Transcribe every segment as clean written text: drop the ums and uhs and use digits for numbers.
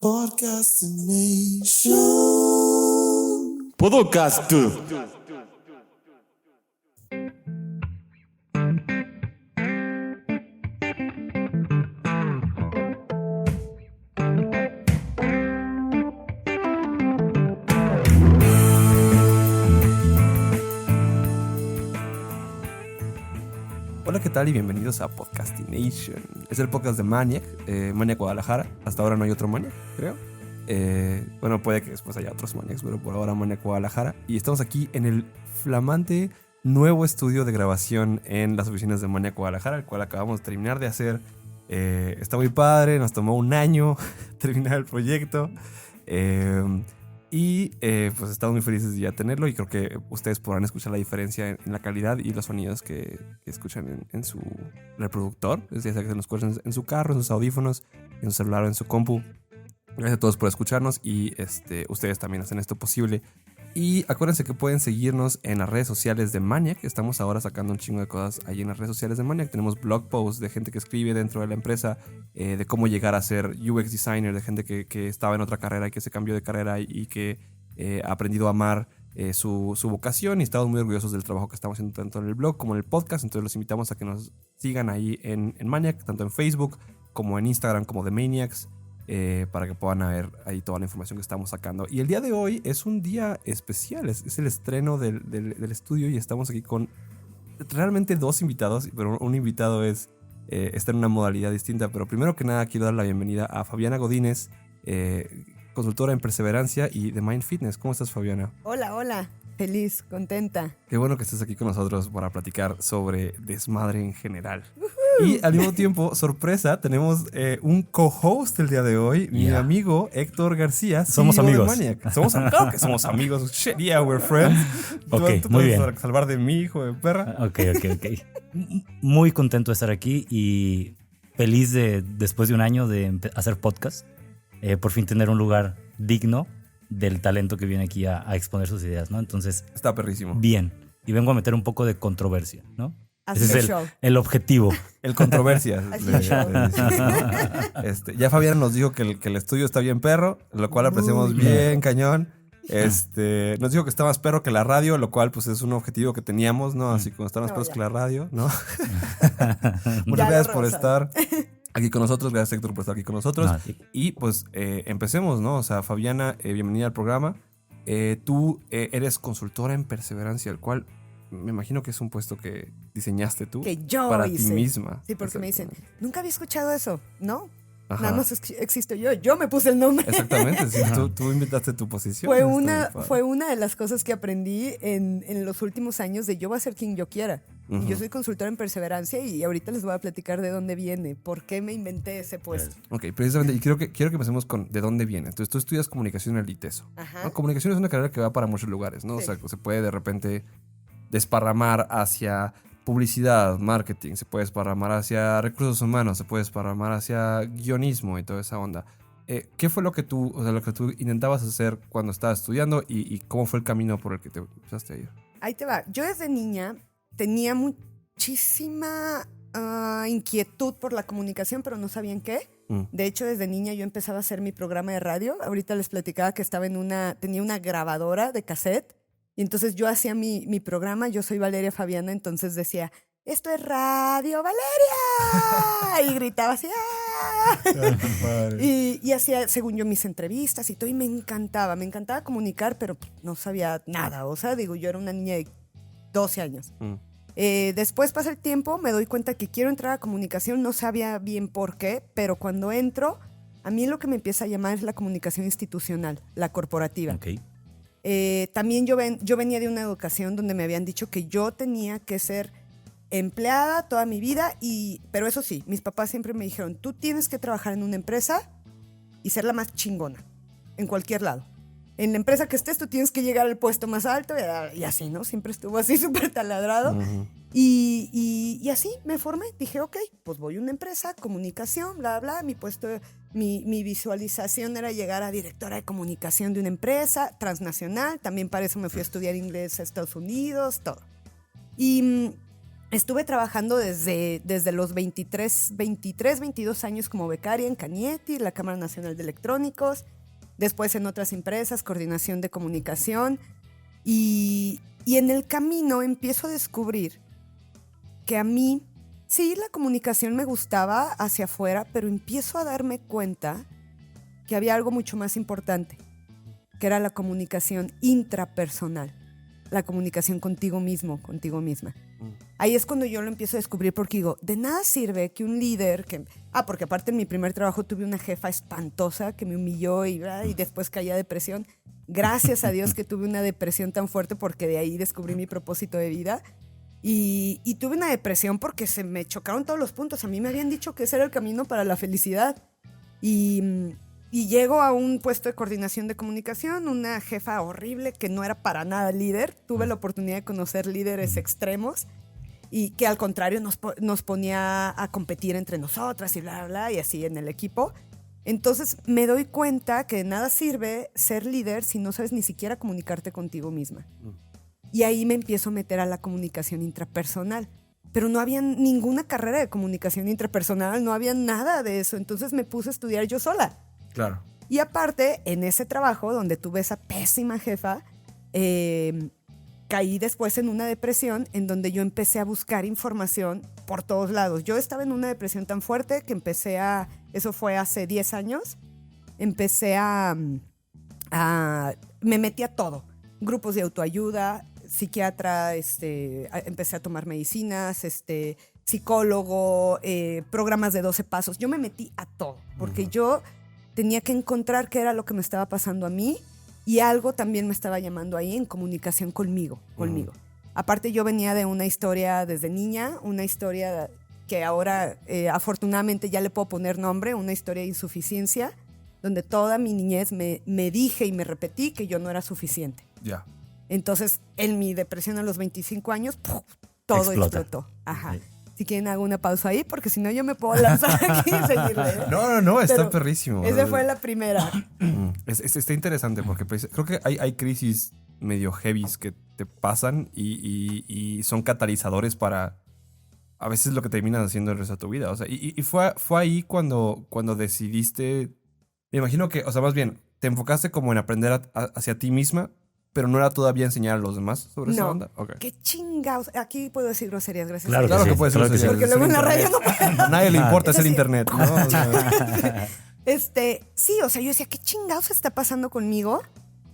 Podcastination. Podcast. Hola, ¿qué tal? Y bienvenidos a Podcastination. Es el podcast de Maniac, Maniac Guadalajara. Hasta ahora no hay otro Maniac, creo. Bueno, puede que después haya otros Maniacs, pero por ahora Maniac Guadalajara. Y estamos aquí en el flamante nuevo estudio de grabación en las oficinas de Maniac Guadalajara, el cual acabamos de terminar de hacer. Está muy padre, nos tomó un año terminar el proyecto. Pues estamos muy felices de ya tenerlo, y creo que ustedes podrán escuchar la diferencia en la calidad y los sonidos que escuchan en su reproductor, ya sea que se los escuchen en su carro, en sus audífonos, en su celular o en su compu. Gracias a todos por escucharnos y ustedes también hacen esto posible. Y acuérdense que pueden seguirnos en las redes sociales de Maniac. Estamos ahora sacando un chingo de cosas ahí en las redes sociales de Maniac. Tenemos blog posts de gente que escribe dentro de la empresa, de cómo llegar a ser UX designer, de gente que estaba en otra carrera y que se cambió de carrera y que ha aprendido a amar su vocación. Y estamos muy orgullosos del trabajo que estamos haciendo tanto en el blog como en el podcast. Entonces los invitamos a que nos sigan ahí en Maniac, tanto en Facebook como en Instagram como The Maniacs. Para que puedan ver ahí toda la información que estamos sacando. Y el día de hoy es un día especial, es el estreno del estudio, y estamos aquí con realmente dos invitados, pero un invitado está en una modalidad distinta. Pero primero que nada quiero dar la bienvenida a Fabiana Godínez, consultora en perseverancia y de Mind Fitness. ¿Cómo estás, Fabiana? Hola, feliz, contenta. Qué bueno que estés aquí con nosotros para platicar sobre desmadre en general. Y al mismo tiempo, sorpresa, tenemos un co-host el día de hoy, mi amigo Héctor García. Somos amigos. Claro que somos amigos. Shit, yeah, we're friends. Ok, ¿Tú muy puedes bien. salvar de mí, hijo de perra? Ok. Muy contento de estar aquí y feliz después de un año de hacer podcast, por fin tener un lugar digno del talento que viene aquí a exponer sus ideas, ¿no? Entonces, Está perrísimo. bien. Y vengo a meter un poco de controversia, ¿no? Así Ese es es show. el objetivo. El controversia. Así le es. decimos, ¿no? Ya Fabiana nos dijo que el estudio está bien perro, lo cual apreciamos Muy bien, cañón. Nos dijo que está más perro que la radio, lo cual pues es un objetivo que teníamos, ¿no? Así como está más No, perros ya. que la radio, ¿no? Ya Muchas lo gracias por rosa. estar aquí con nosotros, gracias Héctor por estar aquí con nosotros. No, sí. Y pues empecemos, ¿no? O sea, Fabiana, bienvenida al programa. Tú eres consultora en perseverancia, el cual me imagino que es un puesto que diseñaste tú Que yo para hice. ti misma. Sí, porque me dicen, nunca había escuchado eso, ¿no? Ajá. Nada más existo yo me puse el nombre. Exactamente, sí, tú inventaste tu posición. Fue Está muy una, padre. fue una de las cosas que aprendí en los últimos años de yo voy a ser quien yo quiera. Y yo soy consultora en perseverancia y ahorita les voy a platicar de dónde viene, por qué me inventé ese puesto. Ok, precisamente, y quiero que empecemos con de dónde viene. Entonces, tú estudias comunicación en el ITESO. Ajá. ¿No? Comunicación es una carrera que va para muchos lugares, ¿no? Sí. O sea, se puede de repente desparramar hacia publicidad, marketing, se puede desparramar hacia recursos humanos, se puede desparramar hacia guionismo y toda esa onda. ¿Qué fue lo que tú intentabas hacer cuando estabas estudiando y cómo fue el camino por el que te empezaste a ir? Ahí te va. Yo desde niña tenía muchísima inquietud por la comunicación, pero no sabía en qué. De hecho, desde niña yo empezaba a hacer mi programa de radio. Ahorita les platicaba que tenía una grabadora de cassette. Y entonces yo hacía mi programa. Yo soy Valeria Fabiana, entonces decía, esto es Radio Valeria. Y gritaba así, ¡ah! Y hacía, según yo, mis entrevistas y todo. Y me encantaba comunicar, pero no sabía nada. O sea, digo, yo era una niña de 12 años. Después pasa el tiempo, me doy cuenta que quiero entrar a comunicación, no sabía bien por qué, pero cuando entro, a mí lo que me empieza a llamar es la comunicación institucional, la corporativa. Ok. También yo venía de una educación donde me habían dicho que yo tenía que ser empleada toda mi vida, pero eso sí, mis papás siempre me dijeron, tú tienes que trabajar en una empresa y ser la más chingona, en cualquier lado. En la empresa que estés, tú tienes que llegar al puesto más alto y así, ¿no? Siempre estuvo así súper taladrado. Y así me formé. Dije, ok, pues voy a una empresa, comunicación, bla, bla. Mi puesto, mi visualización era llegar a directora de comunicación de una empresa transnacional. También para eso me fui a estudiar inglés a Estados Unidos, todo. Y estuve trabajando desde los 23, 22 años como becaria en Cañetti, la Cámara Nacional de Electrónicos, después en otras empresas, coordinación de comunicación. Y en el camino empiezo a descubrir que a mí, sí, la comunicación me gustaba hacia afuera, pero empiezo a darme cuenta que había algo mucho más importante, que era la comunicación intrapersonal, la comunicación contigo mismo, contigo misma. Ahí es cuando yo lo empiezo a descubrir, porque digo, de nada sirve que un líder, porque aparte en mi primer trabajo tuve una jefa espantosa que me humilló y después caía depresión. Gracias a Dios que tuve una depresión tan fuerte, porque de ahí descubrí mi propósito de vida. Y tuve una depresión porque se me chocaron todos los puntos. A mí me habían dicho que ese era el camino para la felicidad. Y llego a un puesto de coordinación de comunicación, una jefa horrible que no era para nada líder. Tuve la oportunidad de conocer líderes extremos y que al contrario nos ponía a competir entre nosotras y bla, bla, bla, y así en el equipo. Entonces me doy cuenta que de nada sirve ser líder si no sabes ni siquiera comunicarte contigo misma. Y ahí me empiezo a meter a la comunicación intrapersonal. Pero no había ninguna carrera de comunicación intrapersonal, no había nada de eso. Entonces me puse a estudiar yo sola. Claro. Y aparte, en ese trabajo donde tuve esa pésima jefa, caí después en una depresión en donde yo empecé a buscar información por todos lados. Yo estaba en una depresión tan fuerte que eso fue hace 10 años, me metí a todo. Grupos de autoayuda, psiquiatra, empecé a tomar medicinas, psicólogo, programas de 12 pasos. Yo me metí a todo, porque yo tenía que encontrar qué era lo que me estaba pasando a mí y algo también me estaba llamando ahí en comunicación conmigo. Aparte, yo venía de una historia desde niña, una historia que ahora afortunadamente ya le puedo poner nombre, una historia de insuficiencia, donde toda mi niñez me dije y me repetí que yo no era suficiente. Ya. Entonces, en mi depresión a los 25 años, todo explotó. Ajá. Sí. Si quieren, hago una pausa ahí, porque si no yo me puedo lanzar aquí y seguirle. No, está perrísimo. Esa fue la primera. Está interesante porque creo que hay crisis medio heavies que te pasan y son catalizadores para a veces lo que terminas haciendo el resto de tu vida. O sea, y fue ahí cuando decidiste, me imagino que, o sea, más bien, te enfocaste como en aprender hacia ti misma, pero no era todavía enseñar a los demás sobre esa onda. Okay. Qué chingados. Aquí puedo decir groserías, gracias. Claro que puedes decir groserías. Porque luego en la radio no puedo. A nadie le importa, es el internet, ¿no? O sea. Sí, o sea, yo decía, ¿qué chingados está pasando conmigo?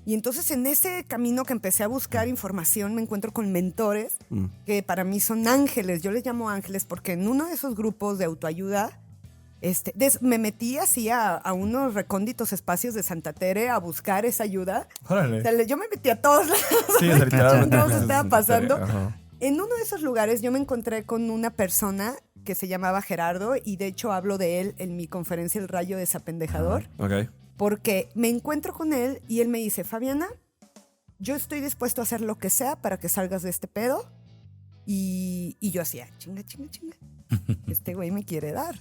Y entonces en ese camino que empecé a buscar información me encuentro con mentores que para mí son ángeles. Yo les llamo ángeles porque en uno de esos grupos de autoayuda me metí así a unos recónditos espacios de Santa Tere a buscar esa ayuda. Órale. O sea, yo me metí a todos lados. Sí, literalmente. Todo se estaba pasando. En uno de esos lugares yo me encontré con una persona que se llamaba Gerardo y de hecho hablo de él en mi conferencia El Rayo Desapendejador. Okay. Porque me encuentro con él y él me dice, Fabiana, yo estoy dispuesto a hacer lo que sea para que salgas de este pedo. Y yo hacía, chinga. Este güey me quiere dar.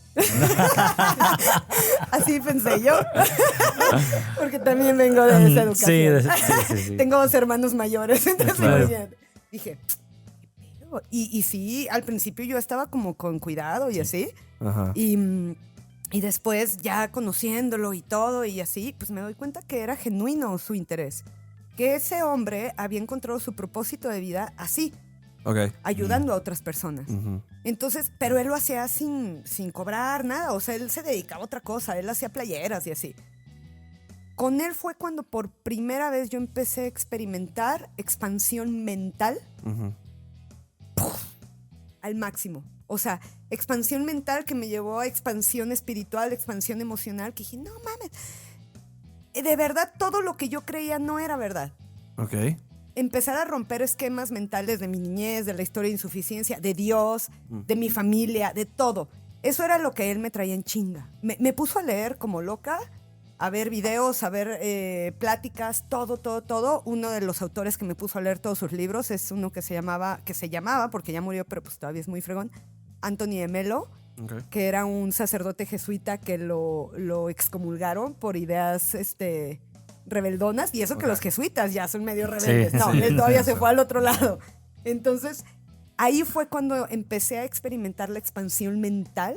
Así pensé yo. Porque también vengo de esa educación. Sí. Tengo 2 hermanos mayores. Entonces claro. Dije, y sí, al principio yo estaba como con cuidado y así. Ajá. Y después ya conociéndolo y todo y así, pues me doy cuenta que era genuino su interés. Que ese hombre había encontrado su propósito de vida así. Okay. Ayudando a otras personas. Entonces, pero él lo hacía sin cobrar nada. O sea, él se dedicaba a otra cosa. Él hacía playeras y así. Con él fue cuando por primera vez yo empecé a experimentar expansión mental al máximo. O sea, expansión mental que me llevó a expansión espiritual, expansión emocional, que dije, no mames, de verdad todo lo que yo creía no era verdad. Ok. Empezar a romper esquemas mentales de mi niñez, de la historia de insuficiencia, de Dios, de mi familia, de todo. Eso era lo que él me traía en chinga. Me puso a leer como loca, a ver videos, a ver pláticas, todo. Uno de los autores que me puso a leer todos sus libros es uno que se llamaba, porque ya murió, pero pues todavía es muy fregón, Anthony de Melo, okay, que era un sacerdote jesuita que lo excomulgaron por ideas rebeldonas, y eso okay, que los jesuitas ya son medio rebeldes. Sí, no, sí, él todavía se fue al otro lado. Entonces, ahí fue cuando empecé a experimentar la expansión mental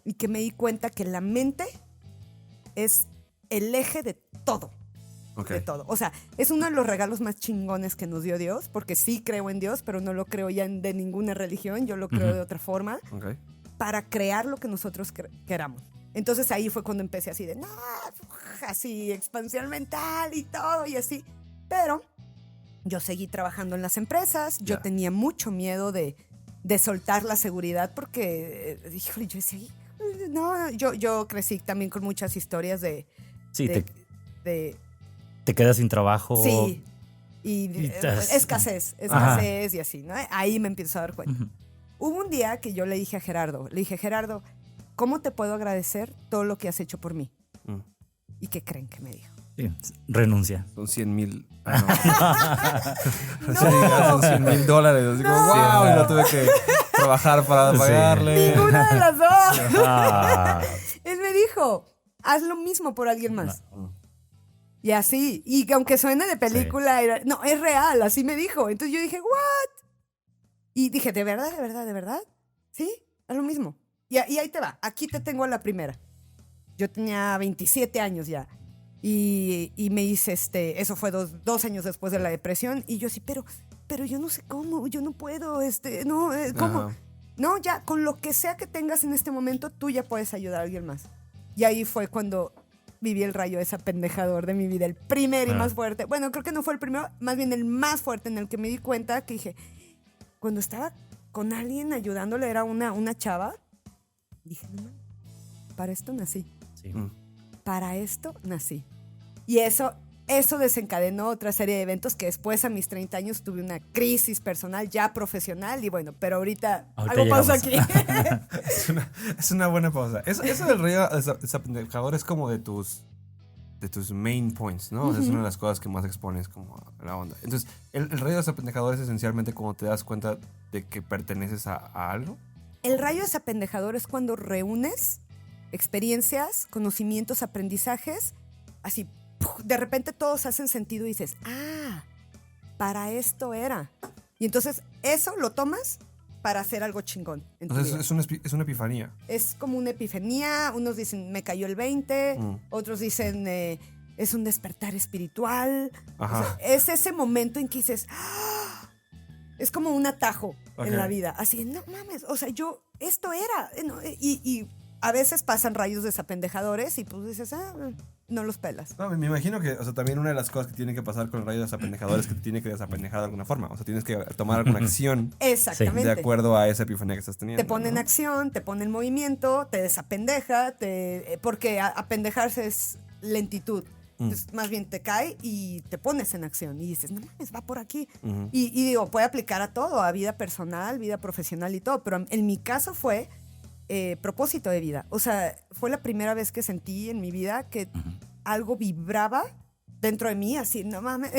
y que me di cuenta que la mente es el eje de todo. Okay. De todo. O sea, es uno de los regalos más chingones que nos dio Dios, porque sí creo en Dios, pero no lo creo ya de ninguna religión, yo lo creo de otra forma, para crear lo que nosotros queramos. Entonces ahí fue cuando empecé así de, no, así, expansión mental y todo y así. Pero yo seguí trabajando en las empresas, yo tenía mucho miedo de soltar la seguridad porque, híjole, yo decía, no, yo crecí también con muchas historias de... Sí, te quedas sin trabajo. Sí, y escasez y así, ¿no? Ahí me empiezo a dar cuenta. Hubo un día que yo le dije a Gerardo, Gerardo, ¿cómo te puedo agradecer todo lo que has hecho por mí? ¿Y qué creen que me dijo? Sí, renuncia. Son 100,000. No. Son $100,000. Así como, wow, y no tuve que trabajar para pagarle. Ninguna de las dos. Él me dijo, haz lo mismo por alguien más. Y así, y aunque suene de película, no, es real, así me dijo. Entonces yo dije, ¿what? Y dije, ¿de verdad, de verdad, de verdad? Sí, haz lo mismo. Y ahí te va, aquí te tengo a la primera. Yo tenía 27 años ya. Y me hice, eso fue dos años después de la depresión. Y yo sí, pero yo no sé cómo, yo no puedo, no, ¿cómo? Ajá. No, ya, con lo que sea que tengas en este momento, tú ya puedes ayudar a alguien más. Y ahí fue cuando viví el rayo desapendejador de mi vida, el primer y más fuerte. Bueno, creo que no fue el primero, más bien el más fuerte, en el que me di cuenta que dije, cuando estaba con alguien ayudándole, era una chava, dije, no, para esto nací. Sí. Para esto nací. Y eso desencadenó otra serie de eventos que después a mis 30 años tuve una crisis personal ya profesional y bueno, pero ahorita hago pausa aquí. es una buena pausa. Eso del rayo desapendejador es como de tus main points, ¿no? O sea, es una de las cosas que más expones como a la onda. Entonces, el rayo desapendejador es esencialmente cuando te das cuenta de que perteneces a algo. El rayo desapendejador es cuando reúnes experiencias, conocimientos, aprendizajes, así de repente todos hacen sentido y dices, para esto era. Y entonces eso lo tomas para hacer algo chingón. Entonces es una epifanía. Es como una epifanía. Unos dicen, me cayó el 20. Otros dicen, es un despertar espiritual. Ajá. O sea, es ese momento en que dices, es como un atajo en la vida. Así, no mames, o sea, esto era. Y a veces pasan rayos desapendejadores y pues dices, no los pelas. No, me imagino que, o sea, también una de las cosas que tiene que pasar con el rayo desapendejador es que te tiene que desapendejar de alguna forma. O sea, tienes que tomar alguna acción. Exactamente. De acuerdo a esa epifanía que estás teniendo. Te pone en acción, te pone en movimiento, te desapendeja, porque apendejarse es lentitud. Entonces, más bien te cae y te pones en acción y dices, no mames, va por aquí. Y digo, puede aplicar a todo, a vida personal, vida profesional y todo, pero en mi caso fue propósito de vida. O sea, fue la primera vez que sentí en mi vida que algo vibraba dentro de mí, así, no mames.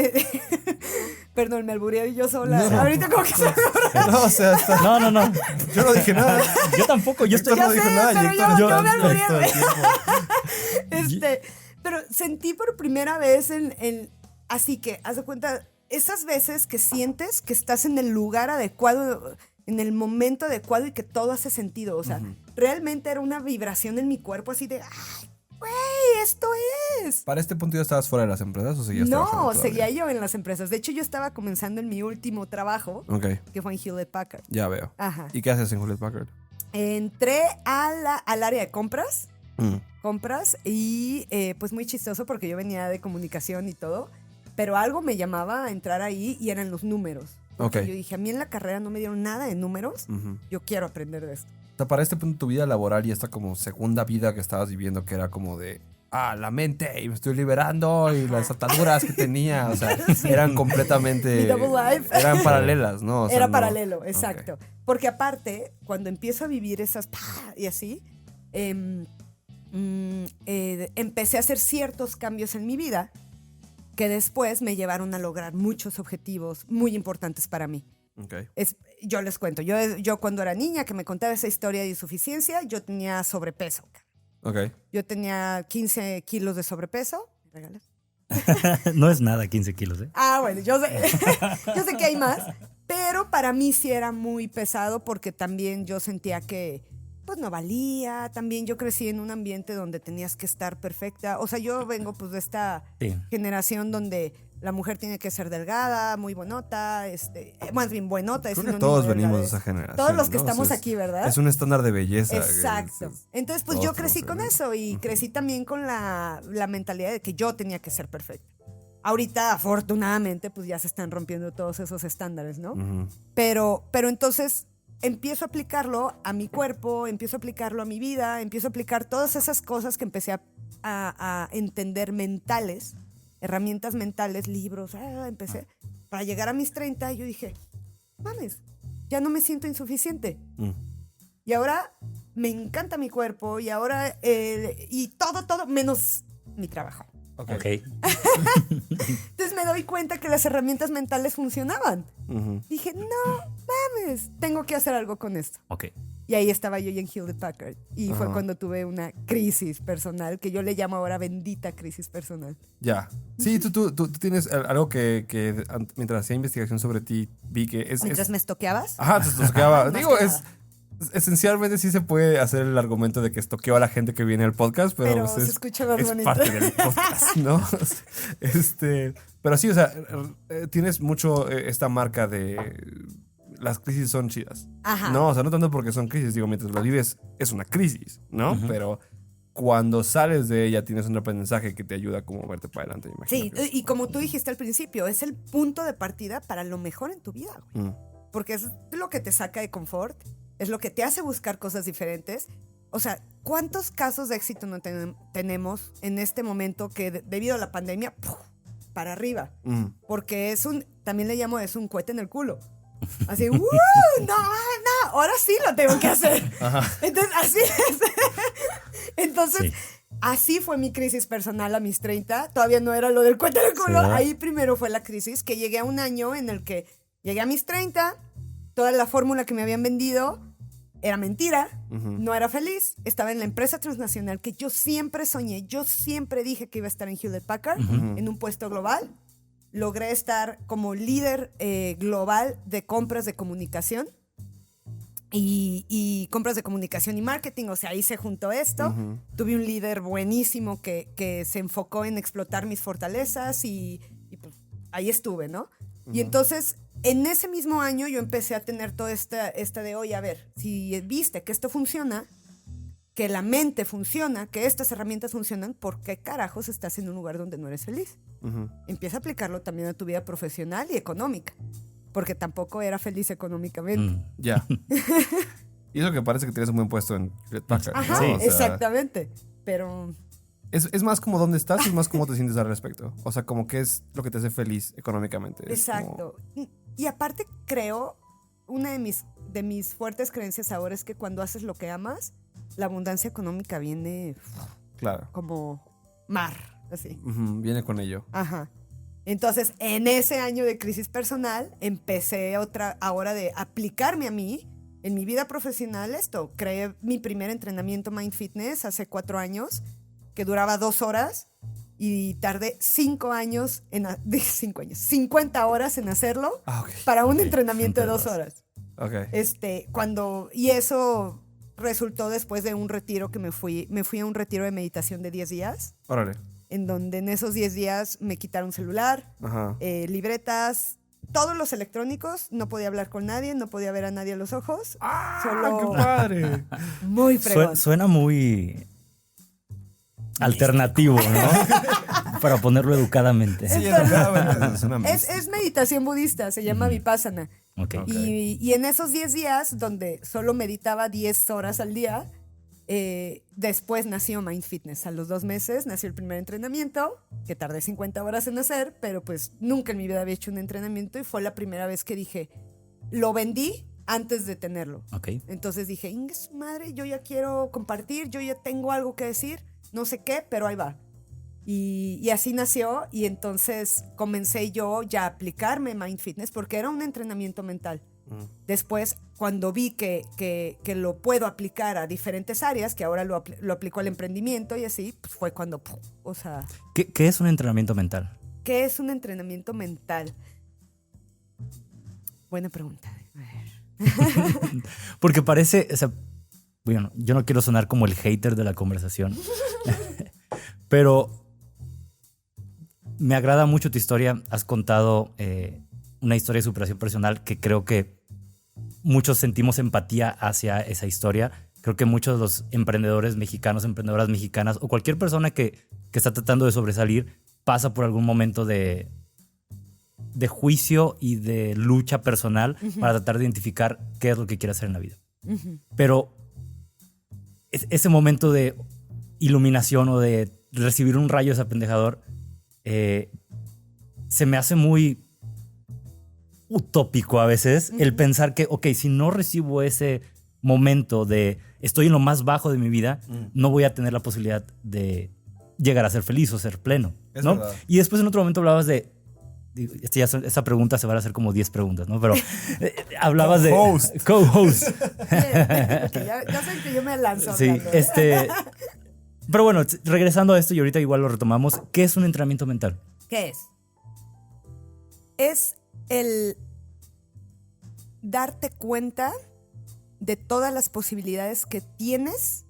Perdón, me albureé yo sola. No, ahorita como que se no, o sea, No. Yo no dije nada. Yo tampoco, yo estoy... Ya no sé, dijo nada. pero yo me albureé. Todo pero sentí por primera vez así que, haz de cuenta, esas veces que sientes que estás en el lugar adecuado, en el momento adecuado y que todo hace sentido. O sea, realmente era una vibración en mi cuerpo así de, ¡ay, güey, esto es! ¿Para este punto ya estabas fuera de las empresas o seguías trabajando todavía? Seguía yo en las empresas. De hecho, yo estaba comenzando en mi último trabajo, que fue en Hewlett Packard. Ya veo. Ajá. ¿Y qué haces en Hewlett Packard? Entré al área de compras. Compras y pues muy chistoso porque yo venía de comunicación y todo, pero algo me llamaba a entrar ahí y eran los números. Yo dije, a mí en la carrera no me dieron nada de números, yo quiero aprender de esto. O sea, para este punto tu vida laboral y esta como segunda vida que estabas viviendo, que era como de, la mente, y me estoy liberando, y las ataduras que tenía, o sea, eran completamente... Mi double life. Eran paralelas, ¿no? O sea, era paralelo, exacto. Porque aparte, cuando empiezo a vivir esas... y así... empecé a hacer ciertos cambios en mi vida que después me llevaron a lograr muchos objetivos muy importantes para mí. Yo les cuento, yo cuando era niña, que me contaba esa historia de insuficiencia, yo tenía sobrepeso. Yo tenía 15 kilos de sobrepeso. ¿Me regalas? No es nada 15 kilos, ¿eh? Bueno, yo sé que hay más. Pero para mí sí era muy pesado porque también yo sentía que pues no valía. También yo crecí en un ambiente donde tenías que estar perfecta. O sea, yo vengo pues de esta generación donde la mujer tiene que ser delgada, muy buenota, más bien buenota. Creo que todos venimos de esa generación. Todos los que estamos aquí, ¿verdad? Es un estándar de belleza. Exacto. Entonces, pues yo crecí con eso y crecí también con la mentalidad de que yo tenía que ser perfecta. Ahorita, afortunadamente, pues ya se están rompiendo todos esos estándares, ¿no? Pero entonces empiezo a aplicarlo a mi cuerpo, empiezo a aplicarlo a mi vida, empiezo a aplicar todas esas cosas que empecé a entender mentales, herramientas mentales, libros, empecé. Para llegar a mis 30, yo dije, mames, ya no me siento insuficiente. Y ahora me encanta mi cuerpo y ahora, y todo, menos mi trabajo. Okay. Entonces me doy cuenta que las herramientas mentales funcionaban. Dije, no mames, tengo que hacer algo con esto. Okay. Y ahí estaba yo en Hewlett Packard. Y fue cuando tuve una crisis personal, que yo le llamo ahora bendita crisis personal. Ya. Sí, tú tienes algo que mientras hacía investigación sobre ti, vi que es... ¿Mientras me estoqueabas? Ajá, te estoqueaba. Digo, esencialmente sí se puede hacer el argumento de que estoqueo a la gente que viene al podcast, pero se escucha más es bonito. parte del podcast, ¿no? Pero sí, o sea, tienes mucho esta marca de las crisis son chidas. Ajá. No, o sea, no tanto porque son crisis, digo, mientras lo vives es una crisis, ¿no? Pero cuando sales de ella tienes un aprendizaje que te ayuda como a verte para adelante, imagino. Sí, y como tú dijiste al principio, es el punto de partida para lo mejor en tu vida, güey. Porque es lo que te saca de confort, es lo que te hace buscar cosas diferentes. O sea, ¿cuántos casos de éxito no tenemos en este momento que debido a la pandemia, ¡puf!, para arriba? Porque también le llamo es un cohete en el culo. Así, no, ahora sí lo tengo que hacer. Entonces, así es. Entonces, así fue mi crisis personal a mis 30. Todavía no era lo del cohete en el culo. Sí. Ahí primero fue la crisis, que llegué a un año en el que llegué a mis 30, toda la fórmula que me habían vendido era mentira, no era feliz, estaba en la empresa transnacional que yo siempre soñé, yo siempre dije que iba a estar en Hewlett Packard, en un puesto global. Logré estar como líder global de compras de comunicación y compras de comunicación y marketing, o sea, ahí se juntó esto. Tuve un líder buenísimo que se enfocó en explotar mis fortalezas y pues ahí estuve, ¿no? Y entonces, en ese mismo año yo empecé a tener toda esta de, oye, a ver, si viste que esto funciona, que la mente funciona, que estas herramientas funcionan, ¿por qué carajos estás en un lugar donde no eres feliz? Empieza a aplicarlo también a tu vida profesional y económica, porque tampoco era feliz económicamente. Ya. Y eso que parece que tienes un buen puesto en Hewlett Packard. Ajá, ¿no? O sea, exactamente, pero... Es más como dónde estás, es más cómo te sientes al respecto. O sea, como qué es lo que te hace feliz económicamente. Exacto. Y aparte creo, una de mis fuertes creencias ahora es que cuando haces lo que amas, la abundancia económica viene como mar, así. Viene con ello. Ajá. Entonces, en ese año de crisis personal, empecé ahora de aplicarme a mí, en mi vida profesional, esto. Creé mi primer entrenamiento Mind Fitness hace 4 años, que duraba 2 horas, y tardé 50 horas en hacerlo para un entrenamiento de 2 horas. Y eso resultó después de un retiro que me fui a un retiro de meditación de 10 días. Órale. En donde en esos 10 días me quitaron celular, libretas, todos los electrónicos, no podía hablar con nadie, no podía ver a nadie a los ojos. Solo... ¡Qué padre! Muy fregón. Suena muy alternativo, ¿no? Para ponerlo educadamente. Sí, educadamente. Es meditación budista, se llama Vipassana. Y en esos 10 días, donde solo meditaba 10 horas al día, después nació Mind Fitness. A los 2 meses nació el primer entrenamiento, que tardé 50 horas en hacer, pero pues nunca en mi vida había hecho un entrenamiento y fue la primera vez que dije, lo vendí antes de tenerlo. Entonces dije, su madre, yo ya quiero compartir, yo ya tengo algo que decir, no sé qué, pero ahí va. Y así nació, y entonces comencé yo ya a aplicarme Mind Fitness porque era un entrenamiento mental. Después, cuando vi que lo puedo aplicar a diferentes áreas, que ahora lo aplico al emprendimiento y así, pues fue cuando, o sea... ¿Qué es un entrenamiento mental? ¿Qué es un entrenamiento mental? Buena pregunta. A ver. Porque parece, o sea, bueno, yo no quiero sonar como el hater de la conversación, pero me agrada mucho tu historia. Has contado una historia de superación personal que creo que muchos sentimos empatía hacia esa historia. Creo que muchos de los emprendedores mexicanos, emprendedoras mexicanas o cualquier persona que está tratando de sobresalir pasa por algún momento de juicio y de lucha personal para tratar de identificar qué es lo que quiere hacer en la vida. Pero ese momento de iluminación o de recibir un rayo desapendejador se me hace muy utópico a veces el pensar que, ok, si no recibo ese momento de estoy en lo más bajo de mi vida, no voy a tener la posibilidad de llegar a ser feliz o ser pleno, ¿no? Y después en otro momento hablabas de esta pregunta se van a hacer como 10 preguntas, ¿no? Pero hablabas de co-host. Ya saben que yo me lanzo. Sí, pero bueno, regresando a esto y ahorita igual lo retomamos, ¿qué es un entrenamiento mental? ¿Qué es? Es el darte cuenta de todas las posibilidades que tienes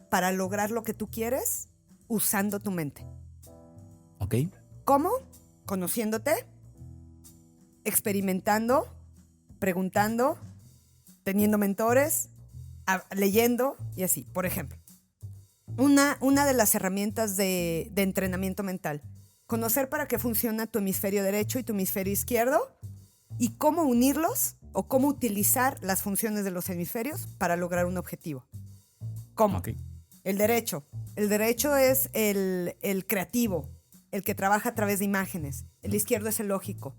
para lograr lo que tú quieres usando tu mente. Ok. ¿Cómo? Conociéndote, experimentando, preguntando, teniendo mentores, leyendo y así. Por ejemplo, una de las herramientas de entrenamiento mental, conocer para qué funciona tu hemisferio derecho y tu hemisferio izquierdo y cómo unirlos o cómo utilizar las funciones de los hemisferios para lograr un objetivo. ¿Cómo? Okay. El derecho. El derecho es el creativo, el que trabaja a través de imágenes. El izquierdo es el lógico.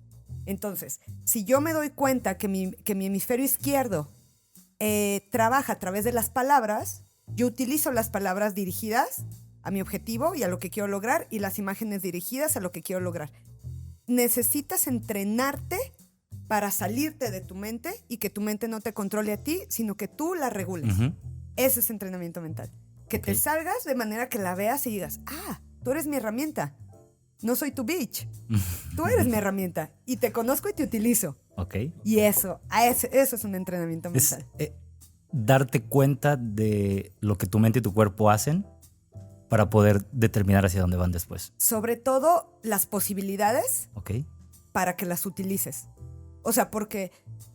Entonces, si yo me doy cuenta que mi hemisferio izquierdo trabaja a través de las palabras, yo utilizo las palabras dirigidas a mi objetivo y a lo que quiero lograr y las imágenes dirigidas a lo que quiero lograr. Necesitas entrenarte para salirte de tu mente y que tu mente no te controle a ti, sino que tú la regules. Ese es entrenamiento mental. Que te salgas de manera que la veas y digas, tú eres mi herramienta. No soy tu bitch. Tú eres mi herramienta. Y te conozco y te utilizo. Ok. Y eso es un entrenamiento mental. Darte cuenta de lo que tu mente y tu cuerpo hacen para poder determinar hacia dónde van después. Sobre todo las posibilidades Ok. para que las utilices. O sea, porque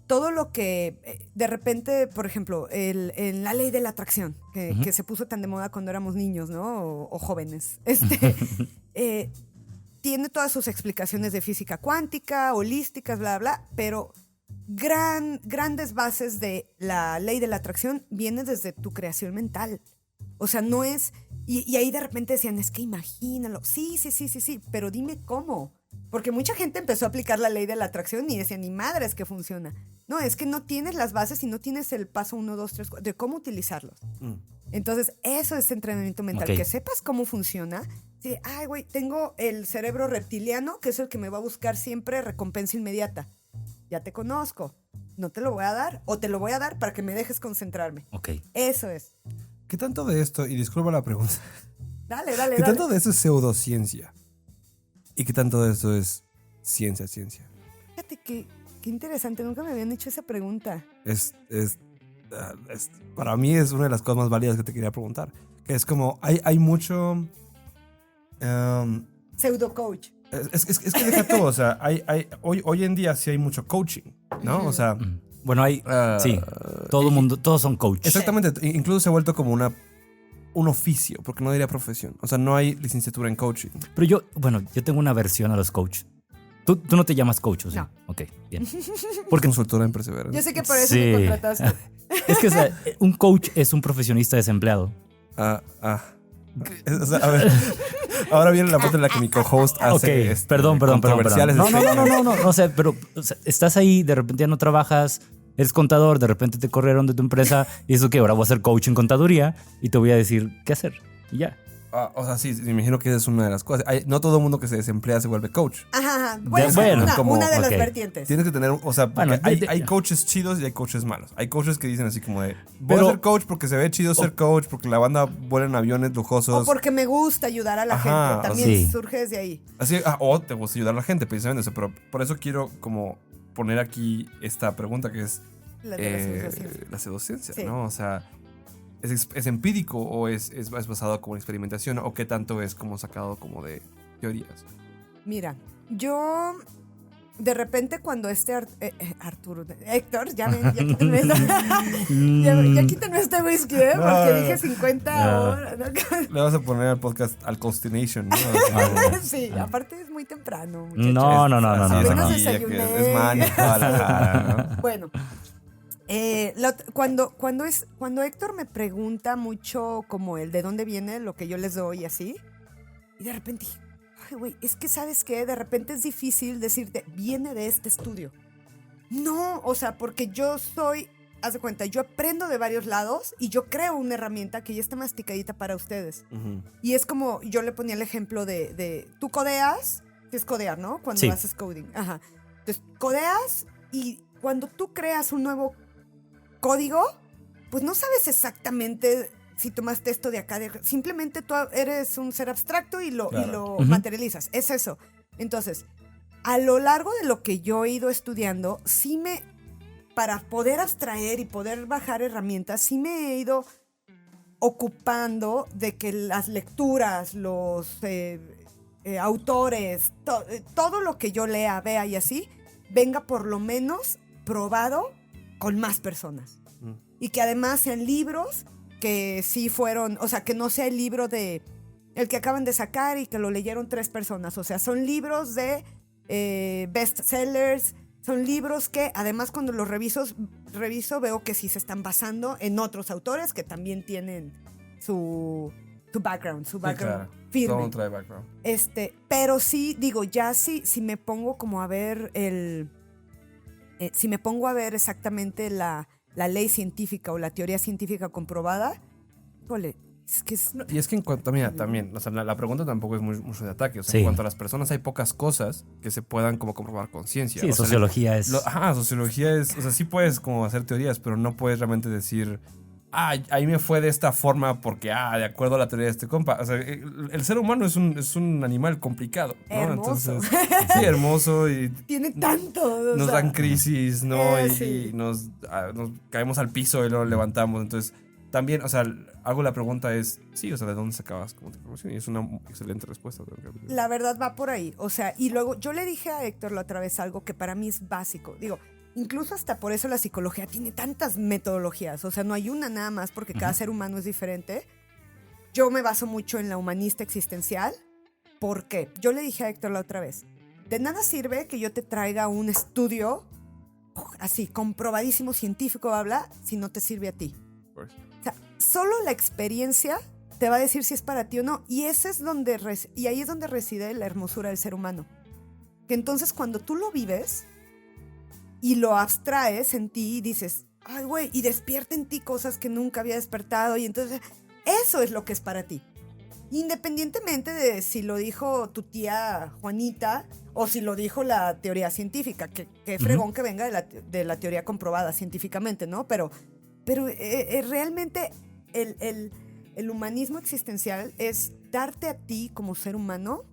todo lo que de repente, por ejemplo, la ley de la atracción, que se puso tan de moda cuando éramos niños, ¿no? O jóvenes. Tiene todas sus explicaciones de física cuántica, holísticas, bla, bla, pero grandes bases de la ley de la atracción vienen desde tu creación mental. O sea, no es... Y ahí de repente decían, es que imagínalo. Sí, pero dime cómo. Porque mucha gente empezó a aplicar la ley de la atracción y decían, ni madre es que funciona. No, es que no tienes las bases y no tienes el paso 1, 2, 3, 4 de cómo utilizarlos. Entonces, eso es entrenamiento mental. Okay. Que sepas cómo funciona. Sí, güey, tengo el cerebro reptiliano, que es el que me va a buscar siempre recompensa inmediata. Ya te conozco. No te lo voy a dar, o te lo voy a dar para que me dejes concentrarme. Ok. Eso es. ¿Qué tanto de esto, y disculpa la pregunta, Dale. ¿qué tanto de esto es pseudociencia? ¿Y qué tanto de esto es ciencia? Fíjate qué interesante, nunca me habían hecho esa pregunta. Para mí es una de las cosas más válidas que te quería preguntar. Que es como, hay mucho... Pseudo coach. Es que deja todo, o sea, hoy en día sí hay mucho coaching, ¿no? O sea... Bueno, sí, todo mundo, todos son coaches. Exactamente, incluso se ha vuelto como un oficio, porque no diría profesión. O sea, no hay licenciatura en coaching. Pero yo tengo una versión a los coaches. Tú no te llamas coach, ¿o sí? No. Ok, bien. Porque consultora en perseverancia. Yo sé que por eso me contrataste. Es que, o sea, un coach es un profesionista desempleado. O sea, a ver, ahora viene la parte en la que mi co-host hace perdón. No sé, pero o sea, estás ahí, de repente ya no trabajas, eres contador, de repente te corrieron de tu empresa y eso que ahora voy a hacer coach en contaduría y te voy a decir qué hacer y ya. O sea, sí, me imagino que esa es una de las cosas. No todo el mundo que se desemplea se vuelve coach. Ajá. Bueno, una de las vertientes. Tienes que tener, o sea, hay coaches chidos y hay coaches malos. Hay coaches que dicen así como de, voy a ser coach porque se ve chido ser coach, porque la banda vuela en aviones lujosos. O porque me gusta ayudar a la gente. También surge desde ahí. Así, o te gusta ayudar a la gente, precisamente. O sea, pero por eso quiero como poner aquí esta pregunta que es La de la pseudociencia, Sí. ¿no? O sea, ¿es empírico o es basado como en experimentación o qué tanto es como sacado como de teorías? Mira, yo de repente cuando Arturo, Héctor, ya quítenme ya quítenme este whisky, porque dije 50 horas. ¿no? Le vas a poner al podcast al Consternation, ¿no? Sí, aparte es muy temprano, muchachos. No. Apenas Aquí, desayuné. es man y toda la cara, ¿no? Bueno, cuando Héctor me pregunta mucho como el de dónde viene lo que yo les doy y así, y de repente dije, ay, güey, es que ¿sabes qué? De repente es difícil decirte, viene de este estudio. No, o sea, porque yo soy, haz de cuenta, yo aprendo de varios lados y yo creo una herramienta que ya está masticadita para ustedes. Uh-huh. Y es como, yo le ponía el ejemplo de tú codeas, que es codear, ¿no? Cuando Sí. haces coding. Ajá. Entonces, codeas y cuando tú creas un nuevo código, pues no sabes exactamente si tomaste esto de acá. Simplemente tú eres un ser abstracto y lo Ujú. materializas. Es eso. Entonces, a lo largo de lo que yo he ido estudiando, para poder abstraer y poder bajar herramientas, sí me he ido ocupando de que las lecturas, los autores, todo lo que yo lea, vea y así, venga por lo menos probado con más personas. Y que además sean libros que sí fueron, o sea, que no sea el libro de el que acaban de sacar y que lo leyeron 3 personas. O sea, son libros de bestsellers, son libros que además cuando los reviso veo que sí se están basando en otros autores que también tienen su background, Claro. firme. Todo trae background. Pero sí, digo, ya si me pongo como a ver si me pongo a ver exactamente la ley científica o la teoría científica comprobada, híjole, es que es... Y es que en cuanto, mira, también, o sea, la pregunta tampoco es mucho de ataque. O sea, Sí. en cuanto a las personas hay pocas cosas que se puedan como comprobar con ciencia. Sí, O sea, sociología es... sociología es, o sea, sí puedes como hacer teorías, pero no puedes realmente decir, ahí me fue de esta forma porque, de acuerdo a la teoría de este compa. O sea, el ser humano es un animal complicado, ¿no? Hermoso. Entonces, sí, hermoso y Tiene tanto. nos dan crisis, ¿no? Sí. Y nos caemos al piso y lo levantamos. Entonces, también, o sea, hago la pregunta es, sí, o sea, ¿de dónde sacabas como tu información? Y es una excelente respuesta. La verdad va por ahí. O sea, y luego yo le dije a Héctor la otra vez algo que para mí es básico. Digo, incluso hasta por eso la psicología tiene tantas metodologías. O sea, no hay una nada más porque cada ser humano es diferente. Yo me baso mucho en la humanista existencial. ¿Por qué? Yo le dije a Héctor la otra vez, de nada sirve que yo te traiga un estudio así, comprobadísimo, científico, habla, si no te sirve a ti. O sea, solo la experiencia te va a decir si es para ti o no. Y ahí es donde reside la hermosura del ser humano. Que entonces cuando tú lo vives y lo abstraes en ti y dices, ay, güey, y despierta en ti cosas que nunca había despertado. Y entonces eso es lo que es para ti. Independientemente de si lo dijo tu tía Juanita o si lo dijo la teoría científica, que fregón que venga de la teoría comprobada científicamente, ¿no? Pero realmente el humanismo existencial es darte a ti como ser humano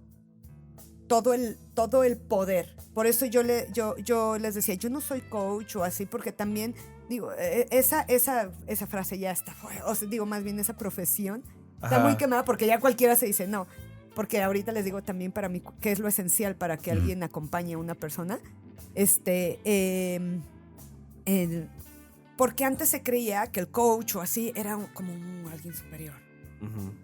todo el poder. Por eso yo les decía, yo no soy coach o así, porque también, digo, esa frase ya está fuera, o sea, digo, más bien esa profesión está muy quemada porque ya cualquiera se dice, no, porque ahorita les digo también para mí qué es lo esencial para que alguien acompañe a una persona. Porque antes se creía que el coach o así era como alguien superior.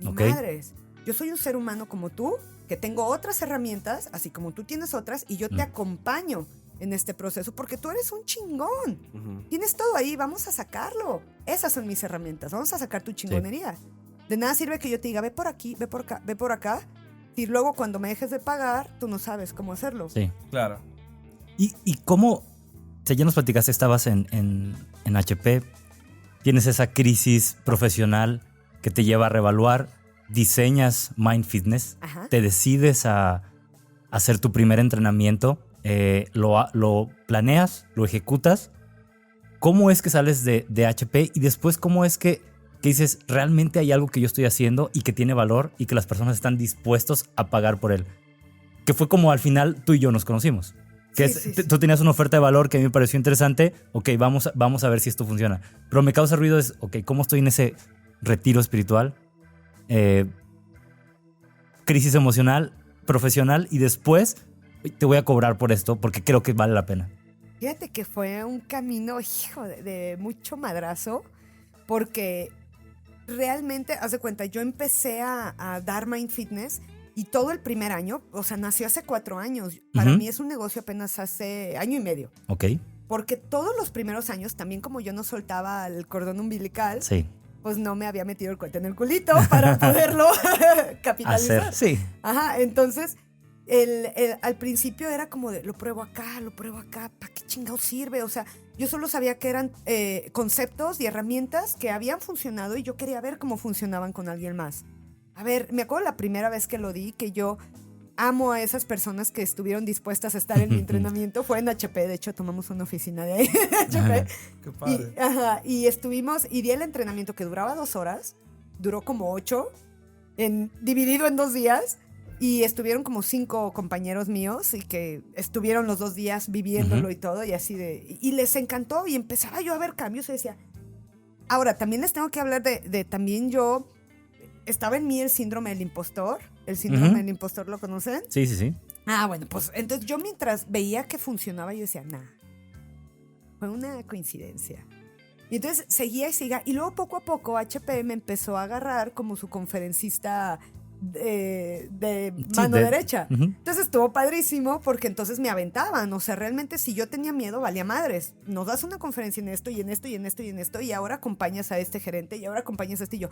Ni madres. Yo soy un ser humano como tú, que tengo otras herramientas, así como tú tienes otras, y yo te acompaño en este proceso porque tú eres un chingón. Tienes todo ahí, vamos a sacarlo. Esas son mis herramientas, vamos a sacar tu chingonería. Sí. De nada sirve que yo te diga, ve por aquí, ve por acá, ve por acá, y luego cuando me dejes de pagar, tú no sabes cómo hacerlo. Sí. Claro. ¿Y cómo? O sea, ya nos platicaste, estabas en HP, tienes esa crisis profesional que te lleva a reevaluar, diseñas Mind Fitness, te decides a hacer tu primer entrenamiento, lo planeas, lo ejecutas. ¿Cómo es que sales de HP y después cómo es que dices, realmente hay algo que yo estoy haciendo y que tiene valor y que las personas están dispuestos a pagar por él? Que fue como al final tú y yo nos conocimos. Que tú tenías una oferta de valor que a mí me pareció interesante. Ok, vamos a ver si esto funciona. Pero me causa ruido es, ok, ¿cómo estoy en ese retiro espiritual? Crisis emocional, profesional, y después te voy a cobrar por esto porque creo que vale la pena. Fíjate que fue un camino, hijo, de mucho madrazo, porque realmente, haz de cuenta, yo empecé a dar Mind Fitness y todo el primer año, o sea, nació hace 4 años. Para mí es un negocio apenas hace año y medio. Ok. Porque todos los primeros años, también como yo no soltaba el cordón umbilical, sí, pues no me había metido el cohete en el culito para poderlo capitalizar. Hacer, sí. Ajá, entonces al principio era como de lo pruebo acá, ¿para qué chingado sirve? O sea, yo solo sabía que eran conceptos y herramientas que habían funcionado y yo quería ver cómo funcionaban con alguien más. A ver, me acuerdo la primera vez que lo di, que yo amo a esas personas que estuvieron dispuestas a estar en mi entrenamiento. Fue en HP, de hecho tomamos una oficina de ahí. HP. Qué padre. Y estuvimos, y di el entrenamiento que duraba 2 horas, duró como 8, dividido en 2 días, y estuvieron como 5 compañeros míos y que estuvieron los 2 días viviéndolo y todo, y así y les encantó, y empezaba yo a ver cambios y decía, ahora también les tengo que hablar de también yo, estaba en mí el síndrome del impostor. ¿El síndrome del impostor lo conocen? Sí, sí, sí. Ah, bueno, pues entonces yo mientras veía que funcionaba, yo decía, nah, fue una coincidencia. Y entonces seguía y seguía. Y luego poco a poco HP me empezó a agarrar como su conferencista de mano derecha. Entonces estuvo padrísimo porque entonces me aventaban. O sea, realmente si yo tenía miedo, valía madres. Nos das una conferencia en esto y en esto y en esto y en esto y ahora acompañas a este gerente y ahora acompañas a este y yo.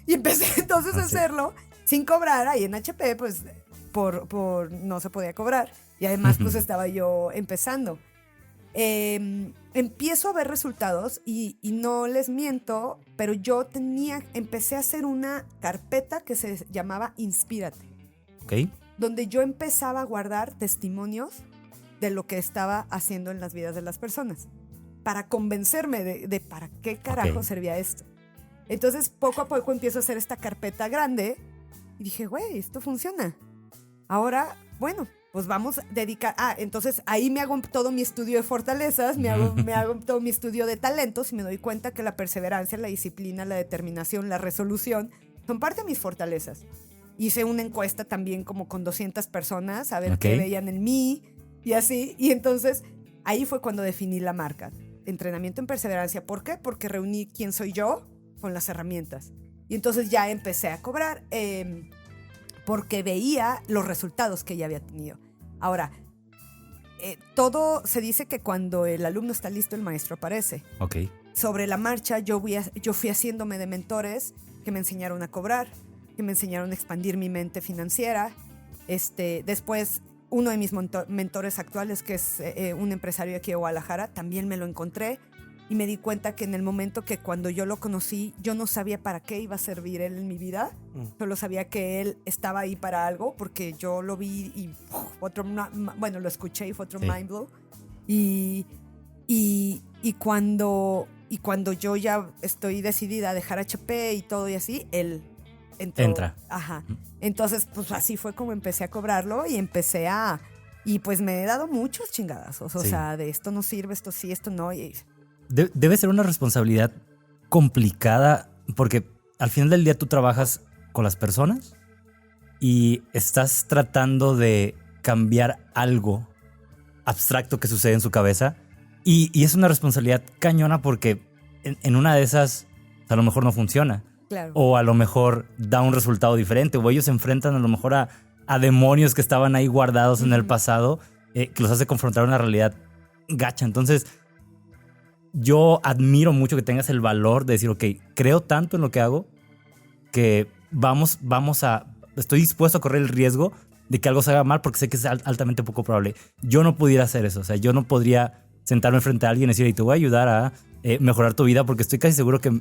Y empecé entonces a hacerlo sin cobrar. Ahí en HP pues por no se podía cobrar. Y además pues estaba yo empezando. Empiezo a ver resultados y no les miento, pero yo empecé a hacer una carpeta que se llamaba Inspírate. Ok. Donde yo empezaba a guardar testimonios de lo que estaba haciendo en las vidas de las personas para convencerme de para qué carajo servía esto. Entonces poco a poco empiezo a hacer esta carpeta grande y dije, güey, esto funciona. Ahora, bueno, pues vamos a dedicar... entonces ahí me hago todo mi estudio de fortalezas, me hago todo mi estudio de talentos y me doy cuenta que la perseverancia, la disciplina, la determinación, la resolución son parte de mis fortalezas. Hice una encuesta también como con 200 personas a ver qué veían en mí y así. Y entonces ahí fue cuando definí la marca. Entrenamiento en perseverancia. ¿Por qué? Porque reuní quién soy yo con las herramientas. Y entonces ya empecé a cobrar... porque veía los resultados que ya había tenido. Ahora, todo se dice que cuando el alumno está listo, el maestro aparece. Ok. Sobre la marcha, yo fui haciéndome de mentores que me enseñaron a cobrar, que me enseñaron a expandir mi mente financiera. Después, uno de mis mentores actuales, que es un empresario aquí de Guadalajara, también me lo encontré. Y me di cuenta que en el momento que cuando yo lo conocí, yo no sabía para qué iba a servir él en mi vida. Solo sabía que él estaba ahí para algo porque yo lo vi y lo escuché y fue otro mind blow. Y cuando yo ya estoy decidida a dejar HP y todo y así, él entra. Ajá. Entonces, pues así fue como empecé a cobrarlo y y pues me he dado muchos chingadazos. O sea, de esto no sirve, esto sí, esto no. Debe ser una responsabilidad complicada porque al final del día tú trabajas con las personas y estás tratando de cambiar algo abstracto que sucede en su cabeza y es una responsabilidad cañona porque en una de esas a lo mejor no funciona. Claro. O a lo mejor da un resultado diferente o ellos se enfrentan a lo mejor a demonios que estaban ahí guardados en el pasado que los hace confrontar una realidad gacha. Entonces yo admiro mucho que tengas el valor de decir, ok, creo tanto en lo que hago que estoy dispuesto a correr el riesgo de que algo se haga mal porque sé que es altamente poco probable. Yo no pudiera hacer eso. O sea, yo no podría sentarme frente a alguien y decir, y te voy a ayudar a mejorar tu vida porque estoy casi seguro que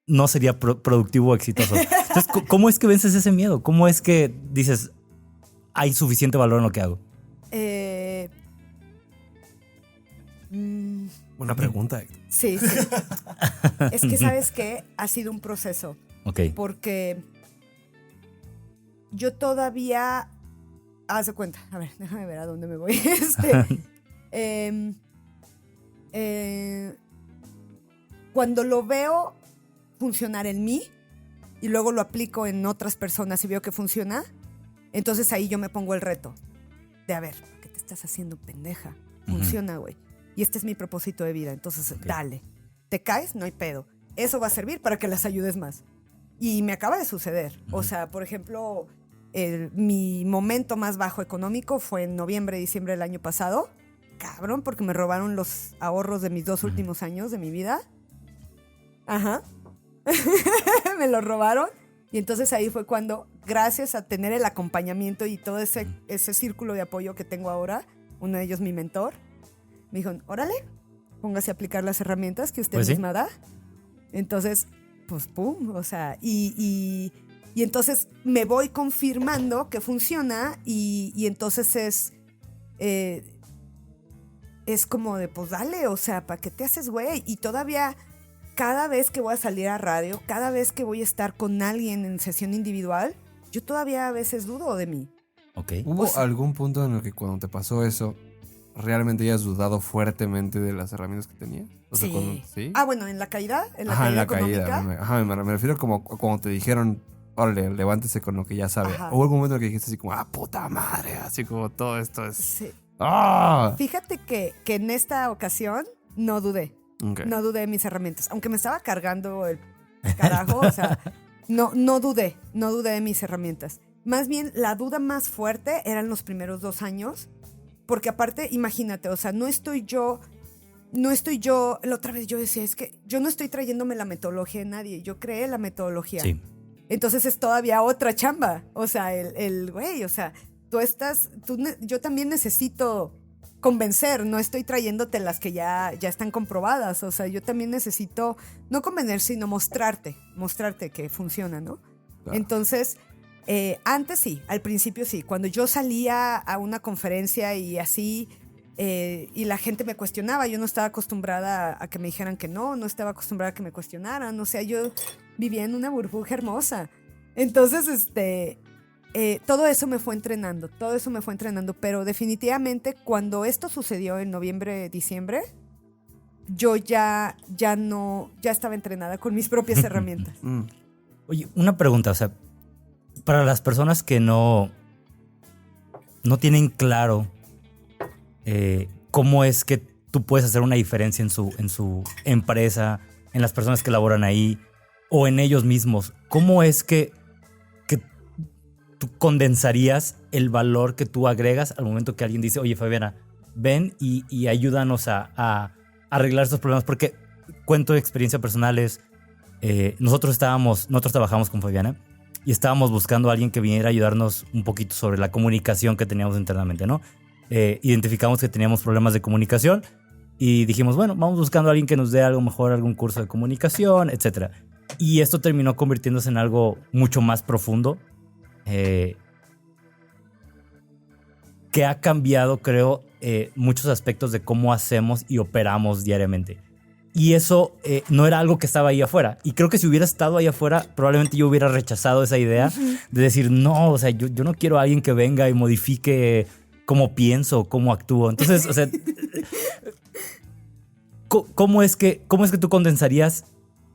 no sería productivo o exitoso. Entonces, ¿cómo es que vences ese miedo? ¿Cómo es que dices, hay suficiente valor en lo que hago? Buena pregunta, Héctor. Sí. Es que, ¿sabes qué? Ha sido un proceso. Ok. Porque yo todavía, haz de cuenta. A ver, déjame ver a dónde me voy. Cuando lo veo funcionar en mí y luego lo aplico en otras personas y veo que funciona, entonces ahí yo me pongo el reto de, a ver, ¿qué te estás haciendo, pendeja? Funciona, güey. Y este es mi propósito de vida, entonces dale. ¿Te caes? No hay pedo. Eso va a servir para que las ayudes más. Y me acaba de suceder. O sea, por ejemplo, mi momento más bajo económico fue en noviembre, diciembre del año pasado. Cabrón, porque me robaron los ahorros de mis 2 últimos años de mi vida. Ajá. Me los robaron. Y entonces ahí fue cuando, gracias a tener el acompañamiento y todo ese círculo de apoyo que tengo ahora, uno de ellos mi mentor, me dijo, órale, póngase a aplicar las herramientas que usted misma da. Entonces, pues pum, o sea, y entonces me voy confirmando que funciona y entonces es como de, pues dale, o sea, ¿para qué te haces güey? Y todavía cada vez que voy a salir a radio, cada vez que voy a estar con alguien en sesión individual, yo todavía a veces dudo de mí. Okay. ¿Hubo algún punto en el que cuando te pasó eso, realmente hayas dudado fuertemente de las herramientas que tenías? O sea, sí. ¿sí? Ah, bueno, en la caída, en la económica. Caída. Me refiero como cuando te dijeron, órale, levántese con lo que ya sabe. Ajá. ¿Hubo algún momento en el que dijiste así como, puta madre, así como todo esto es... Sí. ¡Ah! Fíjate que en esta ocasión no dudé. Okay. No dudé de mis herramientas. Aunque me estaba cargando el carajo, o sea, no dudé de mis herramientas. Más bien, la duda más fuerte eran los primeros 2 años. Porque aparte, imagínate, o sea, no estoy yo, la otra vez yo decía, es que yo no estoy trayéndome la metodología de nadie, yo creé la metodología. Sí. Entonces es todavía otra chamba, o sea, el güey, o sea, yo también necesito convencer, no estoy trayéndote las que ya están comprobadas, o sea, yo también necesito, no convencer, sino mostrarte que funciona, ¿no? Claro. Entonces... antes sí, al principio sí. Cuando yo salía a una conferencia y así, y la gente me cuestionaba, yo no estaba acostumbrada a que me dijeran que no estaba acostumbrada a que me cuestionaran. O sea, yo vivía en una burbuja hermosa. Entonces, todo eso me fue entrenando, pero definitivamente cuando esto sucedió en noviembre, diciembre, yo ya estaba entrenada con mis propias herramientas. Oye, una pregunta, o sea, para las personas que no tienen claro cómo es que tú puedes hacer una diferencia en su empresa, en las personas que laboran ahí o en ellos mismos, ¿cómo es que tú condensarías el valor que tú agregas al momento que alguien dice, oye, Fabiana, ven y ayúdanos a arreglar estos problemas? Porque cuento de experiencia personales, nosotros trabajamos con Fabiana y estábamos buscando a alguien que viniera a ayudarnos un poquito sobre la comunicación que teníamos internamente, ¿no? Identificamos que teníamos problemas de comunicación y dijimos, bueno, vamos buscando a alguien que nos dé algo mejor, algún curso de comunicación, etc. Y esto terminó convirtiéndose en algo mucho más profundo, que ha cambiado, creo, muchos aspectos de cómo hacemos y operamos diariamente. Y eso no era algo que estaba ahí afuera. Y creo que si hubiera estado ahí afuera, probablemente yo hubiera rechazado esa idea de decir, no, o sea, yo no quiero a alguien que venga y modifique cómo pienso, cómo actúo. Entonces, o sea, ¿cómo es que tú condensarías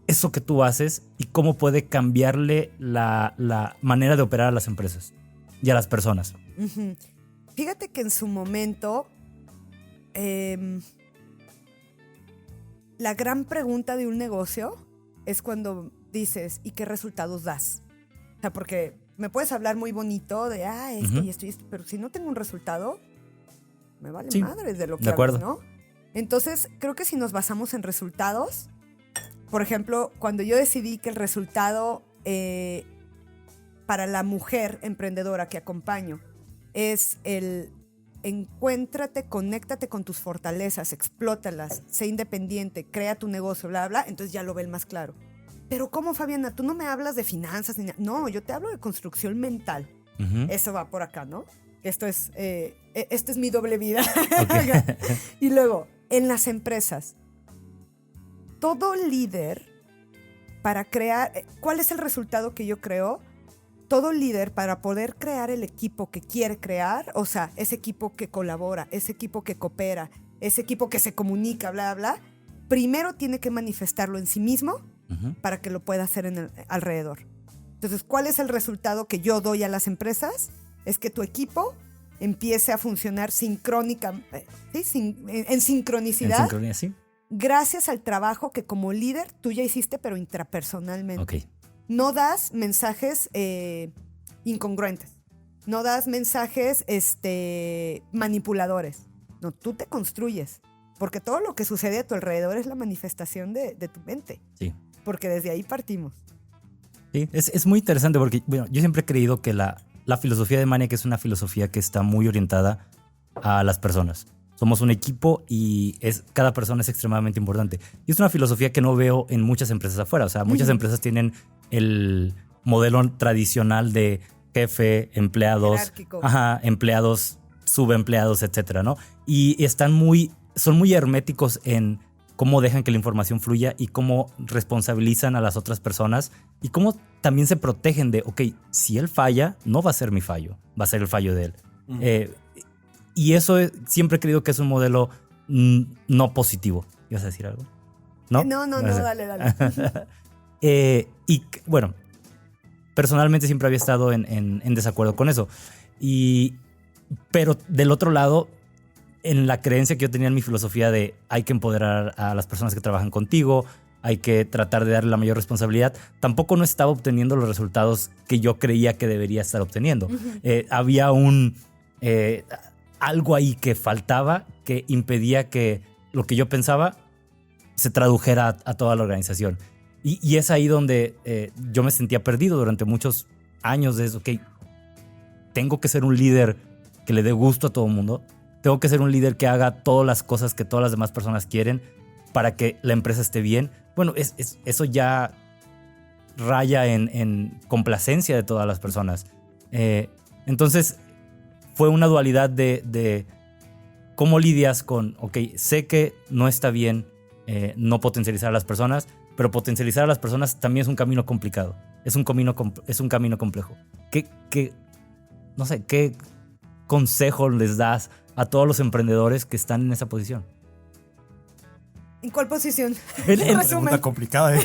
eso que tú haces y cómo puede cambiarle la manera de operar a las empresas y a las personas? Fíjate que en su momento... la gran pregunta de un negocio es cuando dices, ¿y qué resultados das? O sea, porque me puedes hablar muy bonito de, esto y esto, pero si no tengo un resultado, me vale madres de lo que hagas, ¿no? Entonces, creo que si nos basamos en resultados, por ejemplo, cuando yo decidí que el resultado para la mujer emprendedora que acompaño es el... encuéntrate, conéctate con tus fortalezas, explótalas, sé independiente, crea tu negocio, bla, bla, entonces ya lo ve el más claro. Pero ¿cómo, Fabiana? Tú no me hablas de finanzas ni nada. No, yo te hablo de construcción mental. Eso va por acá, ¿no? Esto es mi doble vida. Okay. Y luego, en las empresas, todo líder para crear... ¿Cuál es el resultado que yo creo? todo líder, para poder crear el equipo que quiere crear, o sea, ese equipo que colabora, ese equipo que coopera, ese equipo que se comunica, bla, bla, primero tiene que manifestarlo en sí mismo para que lo pueda hacer en alrededor. Entonces, ¿cuál es el resultado que yo doy a las empresas? Es que tu equipo empiece a funcionar en sincronicidad. En sincronía, sí. Gracias al trabajo que como líder tú ya hiciste, pero intrapersonalmente. Ok. No das mensajes incongruentes. No das mensajes manipuladores. No, tú te construyes. Porque todo lo que sucede a tu alrededor es la manifestación de tu mente. Sí. Porque desde ahí partimos. Sí, es muy interesante porque bueno, yo siempre he creído que la filosofía de Maniac es una filosofía que está muy orientada a las personas. Somos un equipo y cada persona es extremadamente importante. Y es una filosofía que no veo en muchas empresas afuera. O sea, muchas empresas tienen el modelo tradicional de jefe, empleados, empleados, subempleados, etcétera, ¿no? Y son muy herméticos en cómo dejan que la información fluya y cómo responsabilizan a las otras personas y cómo también se protegen de, ok, si él falla, no va a ser mi fallo, va a ser el fallo de él. Y eso siempre he creído que es un modelo no positivo. ¿Ibas a decir algo? No, dale. Y bueno, personalmente siempre había estado en desacuerdo con eso. Pero del otro lado, en la creencia que yo tenía en mi filosofía de hay que empoderar a las personas que trabajan contigo, hay que tratar de darle la mayor responsabilidad, tampoco no estaba obteniendo los resultados que yo creía que debería estar obteniendo. Había algo ahí que faltaba que impedía que lo que yo pensaba se tradujera a toda la organización. Y es ahí donde yo me sentía perdido durante muchos años de eso. Ok, tengo que ser un líder que le dé gusto a todo el mundo. Tengo que ser un líder que haga todas las cosas que todas las demás personas quieren para que la empresa esté bien. Bueno, eso ya raya en complacencia de todas las personas. Entonces, fue una dualidad de cómo lidias con, ok, sé que no está bien no potencializar a las personas, pero potencializar a las personas también es un camino complicado. Es un camino complejo. No sé, ¿qué consejo les das a todos los emprendedores que están en esa posición? ¿En cuál posición? En pregunta complicada.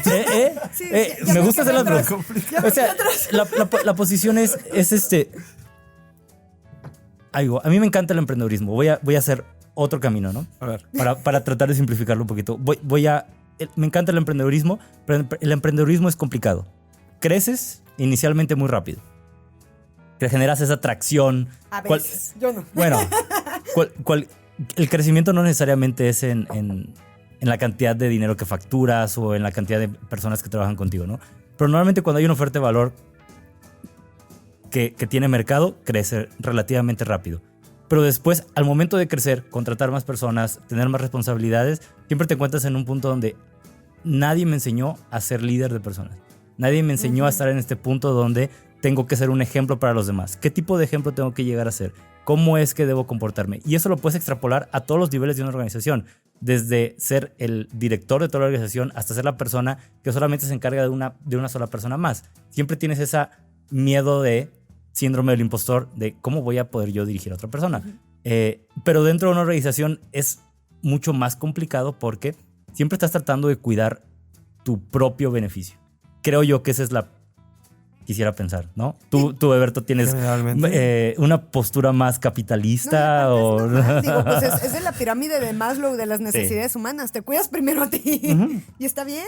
Sí, me gusta hacer las preguntas. O sea, la posición es algo. A mí me encanta el emprendedurismo. Voy a hacer otro camino, ¿no? A ver. Para tratar de simplificarlo un poquito. Me encanta el emprendedurismo, pero el emprendedurismo es complicado. Creces inicialmente muy rápido. Que generas esa atracción. A veces, yo no. Bueno, el crecimiento no necesariamente es en la cantidad de dinero que facturas o en la cantidad de personas que trabajan contigo, ¿no? Pero normalmente cuando hay una oferta de valor que tiene mercado, crece relativamente rápido. Pero después, al momento de crecer, contratar más personas, tener más responsabilidades, siempre te encuentras en un punto donde nadie me enseñó a ser líder de personas. Nadie me enseñó a estar en este punto donde tengo que ser un ejemplo para los demás. ¿Qué tipo de ejemplo tengo que llegar a ser? ¿Cómo es que debo comportarme? Y eso lo puedes extrapolar a todos los niveles de una organización. Desde ser el director de toda la organización hasta ser la persona que solamente se encarga de una sola persona más. Siempre tienes ese miedo de síndrome del impostor de cómo voy a poder yo dirigir a otra persona. Pero dentro de una organización es mucho más complicado porque siempre estás tratando de cuidar tu propio beneficio. Creo yo que esa es quisiera pensar, ¿no? Tú Eberto, tienes una postura más capitalista Digo, pues es de la pirámide de Maslow de las necesidades humanas. Te cuidas primero a ti y está bien.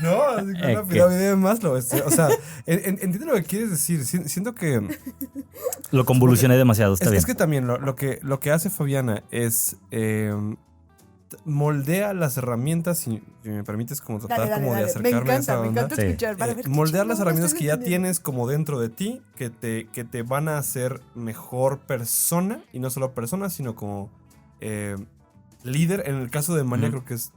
No, una pirámide de Maslow. O sea, entiendo lo que quieres decir. Siento que lo convolucioné demasiado. Está bien. Es que también lo que hace Fabiana es moldea las herramientas, si me permites como tratar de acercarme a esa onda. Me encanta escuchar. Moldear las herramientas que ya tienes como dentro de ti, que te van a hacer mejor persona, y no solo persona, sino como líder. En el caso de Maniac creo que es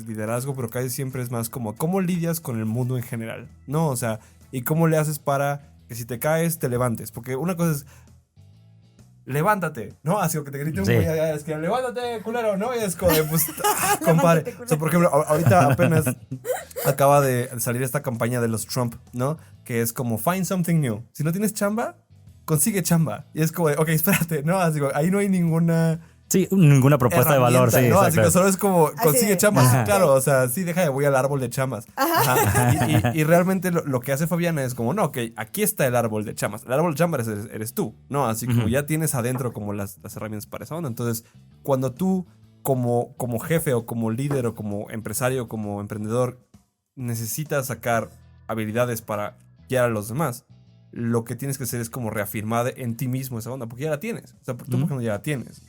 liderazgo, pero casi siempre es más como cómo lidias con el mundo en general, ¿no? O sea, y cómo le haces para que si te caes te levantes, porque una cosa es levántate, ¿no? Así que te grite un Sí. güey allá, es que levántate, culero, ¿no? Y es como de, pues, compadre. O sea, por ejemplo, ahorita apenas acaba de salir esta campaña de los Trump, ¿no? Que es como, find something new. Si no tienes chamba, consigue chamba. Y es como de, ok, espérate, ¿no? Así que ahí no hay ninguna... Sí, ninguna propuesta de valor, sí. ¿no? Así exacto. que solo es como, consigue de, chambas. ajá. Claro, o sea, sí, deja de voy al árbol de chamas. Ajá. Y realmente lo que hace Fabiana es como, no, ok, aquí está el árbol de chamas. El árbol de chamas eres tú, ¿no? Así como ya tienes adentro como las herramientas para esa onda. Entonces, cuando tú, como jefe o como líder o como empresario o como emprendedor, necesitas sacar habilidades para guiar a los demás, lo que tienes que hacer es como reafirmar en ti mismo esa onda, porque ya la tienes. O sea, tú, por ejemplo, ya la tienes.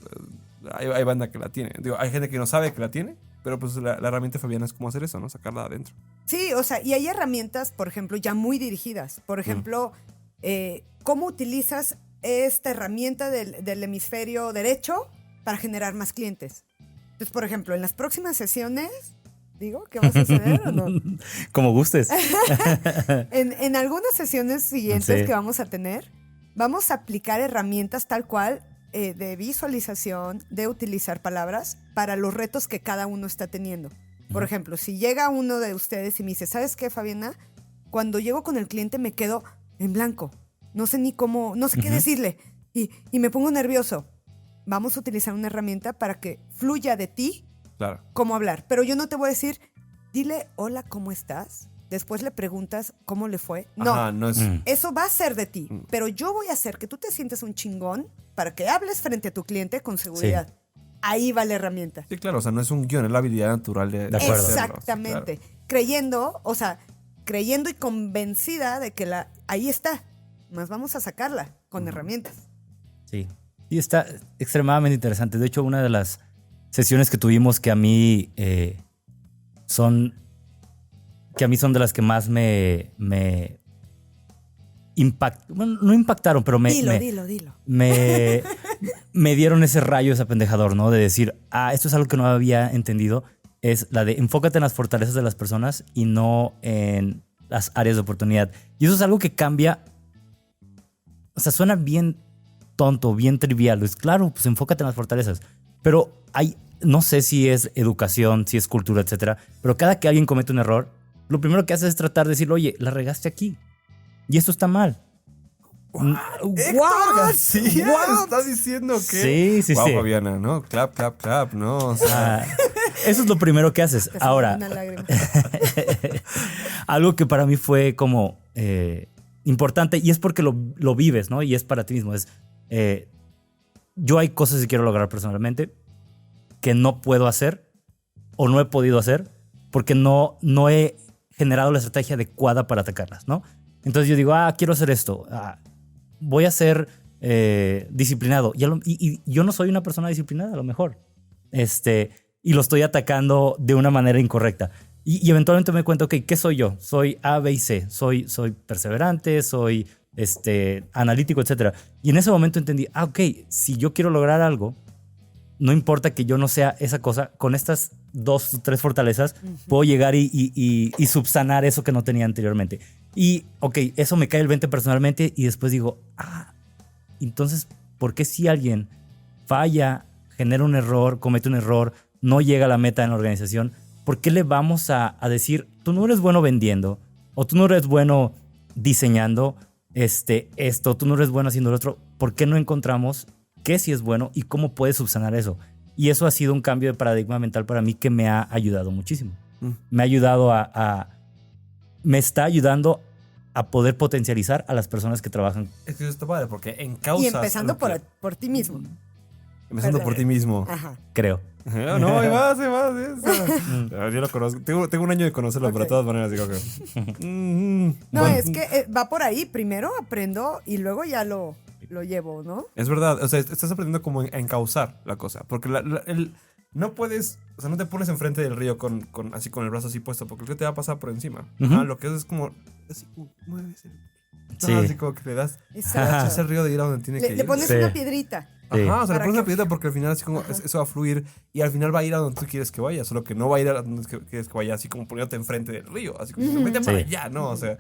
Hay banda que la tiene. Digo, hay gente que no sabe que la tiene, pero pues la herramienta de Fabiana es cómo hacer eso, ¿no? Sacarla de adentro. Sí, o sea, y hay herramientas, por ejemplo, ya muy dirigidas. Por ejemplo, ¿cómo utilizas esta herramienta del hemisferio derecho para generar más clientes? Entonces, por ejemplo, en las próximas sesiones, digo, ¿qué va a suceder o no? Como gustes. En algunas sesiones siguientes Sí. que vamos a tener, vamos a aplicar herramientas tal cual de visualización, de utilizar palabras para los retos que cada uno está teniendo. Por ejemplo, si llega uno de ustedes y me dice, ¿sabes qué, Fabiana? Cuando llego con el cliente me quedo en blanco. No sé ni cómo, no sé qué decirle y me pongo nervioso. Vamos a utilizar una herramienta para que fluya de ti Claro. cómo hablar. Pero yo no te voy a decir, dile, hola, ¿cómo estás? Después le preguntas cómo le fue. No, Ajá, no es... eso va a ser de ti. Pero yo voy a hacer que tú te sientas un chingón para que hables frente a tu cliente con seguridad. Sí. Ahí va la herramienta. Sí, claro, o sea, no es un guión, es la habilidad natural de acuerdo. hacerlo. Exactamente. Sí, claro. Creyendo y convencida de que ahí está. Más vamos a sacarla con herramientas. Sí. Y está extremadamente interesante. De hecho, una de las sesiones que tuvimos que a mí son de las que más me bueno, no impactaron, pero Dilo. me dieron ese rayo, ese apendejador, ¿no? De decir, esto es algo que no había entendido. Es la de enfócate en las fortalezas de las personas y no en las áreas de oportunidad. Y eso es algo que cambia. O sea, suena bien tonto, bien trivial. Es claro, pues enfócate en las fortalezas. Pero no sé si es educación, si es cultura, etcétera. Pero cada que alguien comete un error, lo primero que hace es tratar de decirle, oye, la regaste aquí. Y esto está mal. ¡Wow! García, ¿estás diciendo que? Sí, wow, sí. Fabiana, ¿no? Clap, ¿no? O sea, Eso es lo primero que haces. Te salió Ahora, una lágrima. algo que para mí fue como importante, y es porque lo vives, ¿no? Y es para ti mismo. Yo hay cosas que quiero lograr personalmente que no puedo hacer o no he podido hacer porque no he generado la estrategia adecuada para atacarlas, ¿no? Entonces yo digo, quiero hacer esto. Voy a ser disciplinado. Y yo no soy una persona disciplinada, a lo mejor. Y lo estoy atacando de una manera incorrecta. Y eventualmente me cuento, ok, ¿qué soy yo? Soy A, B y C. Soy perseverante, soy analítico, etc. Y en ese momento entendí, ok, si yo quiero lograr algo, no importa que yo no sea esa cosa, con estas 2 o 3 fortalezas puedo llegar y subsanar eso que no tenía anteriormente. Y, ok, eso me cae el 20 personalmente y después digo, entonces, ¿por qué si alguien falla, genera un error, comete un error, no llega a la meta en la organización, ¿por qué le vamos a decir, tú no eres bueno vendiendo, o tú no eres bueno diseñando esto, tú no eres bueno haciendo lo otro? ¿Por qué no encontramos qué sí es bueno y cómo puedes subsanar eso? Y eso ha sido un cambio de paradigma mental para mí que me ha ayudado muchísimo. Me ha ayudado me está ayudando a poder potencializar a las personas que trabajan. es que eso está padre porque encausas... Y empezando por ti mismo. Empezando por ti mismo. Ajá. Creo. No, y más. Yo lo conozco. Tengo un año de conocerlo, pero de todas maneras digo que... No, Bueno, es que va por ahí. Primero aprendo y luego ya lo llevo, ¿no? es verdad. O sea, estás aprendiendo como a encauzar la cosa. Porque no puedes... O sea, no te pones enfrente del río así con el brazo así puesto, porque el río te va a pasar por encima. Lo que es como... Así como mueves el... Sí. Así como que le das Exacto. ese río de ir a donde tiene que ir. Le pones Sí. una piedrita. Ajá, o sea, le Para pones una que- piedrita porque al final así como eso va a fluir y al final va a ir a donde tú quieres que vaya, solo que no va a ir a donde quieres que vaya así como poniéndote enfrente del río, así como vete para Sí. allá, ¿no? O sea,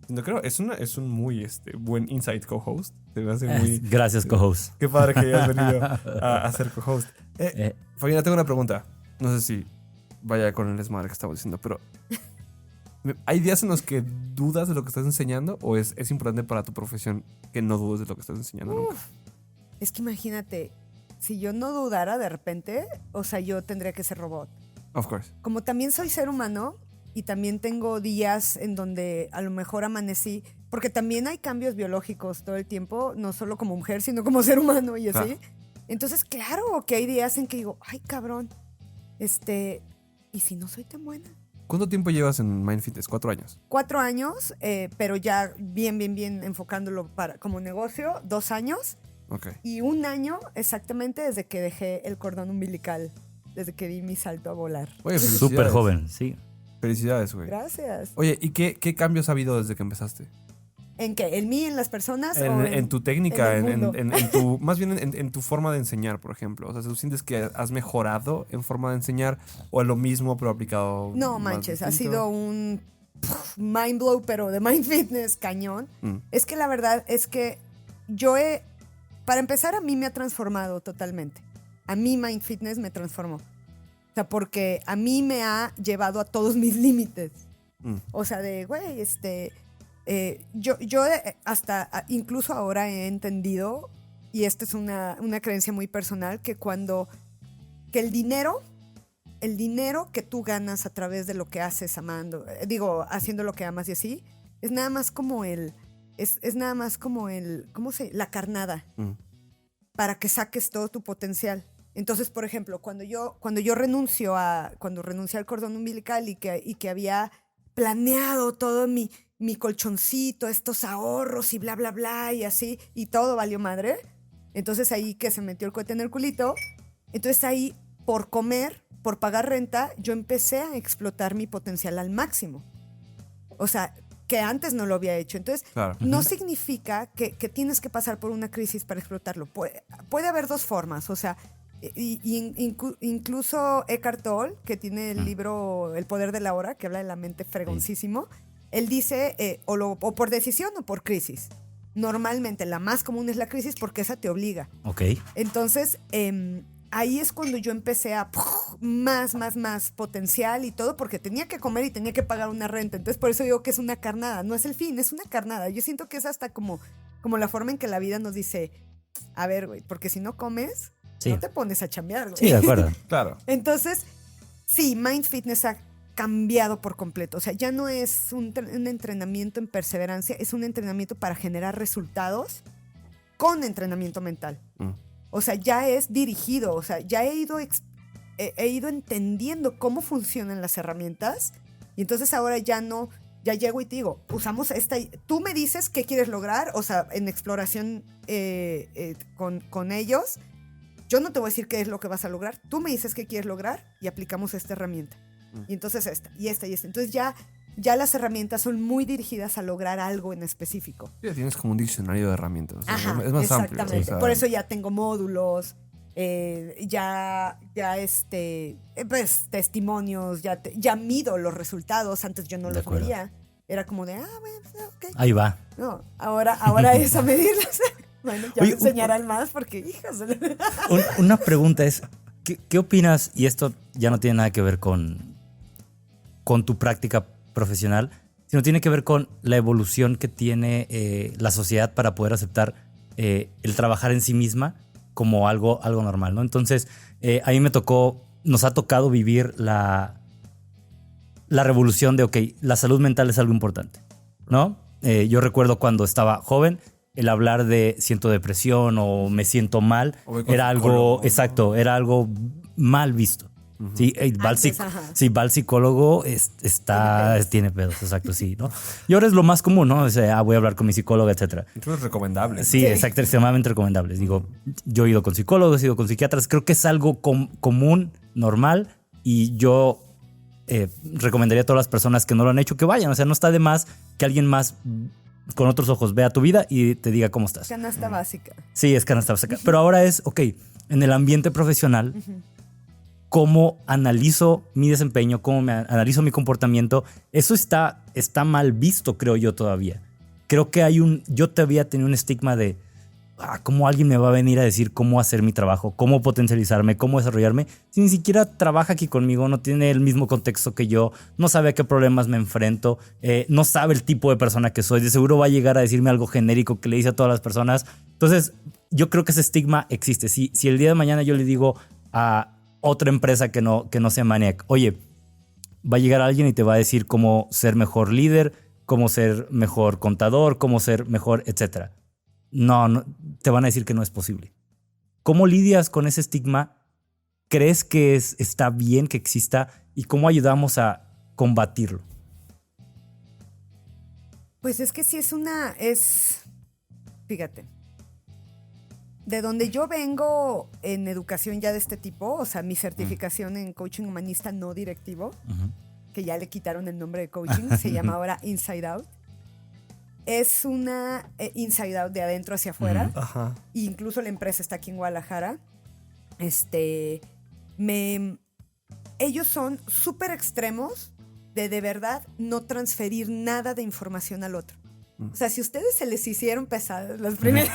no creo, es un muy buen insight co-host. Se me hace muy... Gracias, co-host. Qué padre que hayas venido a ser co-host. Eh, Fabiana, tengo una pregunta. No sé si vaya con el desmadre que estamos diciendo, pero ¿hay días en los que dudas de lo que estás enseñando o es importante para tu profesión que no dudes de lo que estás enseñando nunca? Es que imagínate, si yo no dudara de repente, o sea, yo tendría que ser robot. Of course. Como también soy ser humano y también tengo días en donde a lo mejor amanecí, porque también hay cambios biológicos todo el tiempo, no solo como mujer, sino como ser humano y así. Claro. Entonces, claro que hay días en que digo, ay, cabrón, ¿y si no soy tan buena? ¿Cuánto tiempo llevas en Mind Fitness? 4 años. 4 años, pero ya bien enfocándolo como negocio, 2 años. Ok. Y 1 año exactamente desde que dejé el cordón umbilical, desde que di mi salto a volar. Oye, Súper felicidades. joven, sí. Felicidades, güey. Gracias. Oye, ¿y qué cambios ha habido desde que empezaste? ¿En qué? ¿En mí, en las personas? o En tu técnica, en el mundo? en tu, más bien en tu forma de enseñar, por ejemplo. O sea, ¿tú sientes que has mejorado en forma de enseñar o es lo mismo pero aplicado? No más manches, ha distinto? sido un mind blow, pero de Mind Fitness cañón. Mm. Es que la verdad es que para empezar, a mí me ha transformado totalmente. A mí Mind Fitness me transformó. O sea, porque a mí me ha llevado a todos mis límites. Mm. O sea, güey, yo incluso ahora he entendido, y esta es una creencia muy personal, que que el dinero que tú ganas a través de lo que haces haciendo lo que amas y así, es nada más como la carnada Mm. para que saques todo tu potencial. Entonces, por ejemplo, cuando yo renuncié al cordón umbilical y que había planeado todo mi colchoncito, estos ahorros y bla, bla, bla, y así, y todo valió madre. Entonces ahí que se metió el cohete en el culito, entonces ahí por comer, por pagar renta, yo empecé a explotar mi potencial al máximo. O sea, que antes no lo había hecho. Entonces, Claro. no significa que tienes que pasar por una crisis para explotarlo. Puede haber 2 formas, o sea, incluso Eckhart Tolle, que tiene el libro El poder de la hora, que habla de la mente fregoncísimo, él dice, o por decisión o por crisis. Normalmente la más común es la crisis porque esa te obliga. Ok. Entonces, ahí es cuando yo empecé a más potencial y todo, porque tenía que comer y tenía que pagar una renta. Entonces, por eso digo que es una carnada. No es el fin, es una carnada. Yo siento que es hasta como la forma en que la vida nos dice, a ver, güey, porque si no comes, Sí. no te pones a chambear, güey. Sí, de acuerdo. Claro. Entonces, sí, Mind Fitness ha cambiado por completo. O sea, ya no es un entrenamiento en perseverancia, es un entrenamiento para generar resultados con entrenamiento mental. Mm. O sea, ya es dirigido, o sea, ya he ido entendiendo cómo funcionan las herramientas y entonces ahora ya llego y te digo, usamos tú me dices qué quieres lograr, o sea, en exploración con ellos, yo no te voy a decir qué es lo que vas a lograr, tú me dices qué quieres lograr y aplicamos esta herramienta. Y entonces esta. Entonces ya las herramientas son muy dirigidas a lograr algo en específico. Ya tienes como un diccionario de herramientas. O sea, Ajá, es más exactamente. amplio. O sea, Por eso ya tengo módulos, pues testimonios, ya mido los resultados. Antes yo no De los acuerdo. medía. Era como de, bueno, ok. Ahí va. No, ahora es a medirlos. Bueno, ya Oye, me enseñarán más porque, hijas. Una pregunta es, ¿qué opinas? Y esto ya no tiene nada que ver con tu práctica profesional, sino tiene que ver con la evolución que tiene la sociedad para poder aceptar el trabajar en sí misma como algo normal, ¿no? Entonces, a mí nos ha tocado vivir la revolución de, ok, la salud mental es algo importante, ¿no? Yo recuerdo cuando estaba joven, el hablar de siento depresión o me siento mal O voy con era algo, psicólogo, ¿no? exacto, era algo mal visto. Sí, ajá. va al psicólogo, tiene pedos, exacto, sí, ¿no? Y ahora es lo más común, ¿no? O sea, voy a hablar con mi psicóloga, etcétera. incluso es recomendable. Sí, exacto, extremadamente recomendables. Digo, yo he ido con psicólogos, he ido con psiquiatras, creo que es algo común, normal, y yo recomendaría a todas las personas que no lo han hecho que vayan. O sea, no está de más que alguien más con otros ojos vea tu vida y te diga cómo estás. Canasta básica. Sí, es canasta básica. Pero ahora es, ok, en el ambiente profesional, cómo analizo mi desempeño, cómo analizo mi comportamiento, eso está mal visto, creo yo todavía. Creo que yo todavía tenía un estigma de cómo alguien me va a venir a decir cómo hacer mi trabajo, cómo potencializarme, cómo desarrollarme, si ni siquiera trabaja aquí conmigo, no tiene el mismo contexto que yo, no sabe a qué problemas me enfrento, no sabe el tipo de persona que soy, de seguro va a llegar a decirme algo genérico que le dice a todas las personas. Entonces, yo creo que ese estigma existe. Si el día de mañana yo le digo a otra empresa que no sea Maniac, oye, va a llegar alguien y te va a decir cómo ser mejor líder, cómo ser mejor contador, cómo ser mejor, etcétera. No, te van a decir que no es posible. ¿Cómo lidias con ese estigma? ¿Crees que está bien que exista? ¿Y cómo ayudamos a combatirlo? Pues es que sí fíjate, de donde yo vengo en educación ya de este tipo, o sea, mi certificación en coaching humanista no directivo, que ya le quitaron el nombre de coaching, se llama ahora Inside Out. Es una Inside Out de adentro hacia afuera. Ajá. Incluso la empresa está aquí en Guadalajara. Ellos son súper extremos de verdad no transferir nada de información al otro. O sea, si a ustedes se les hicieron pesadas las primeras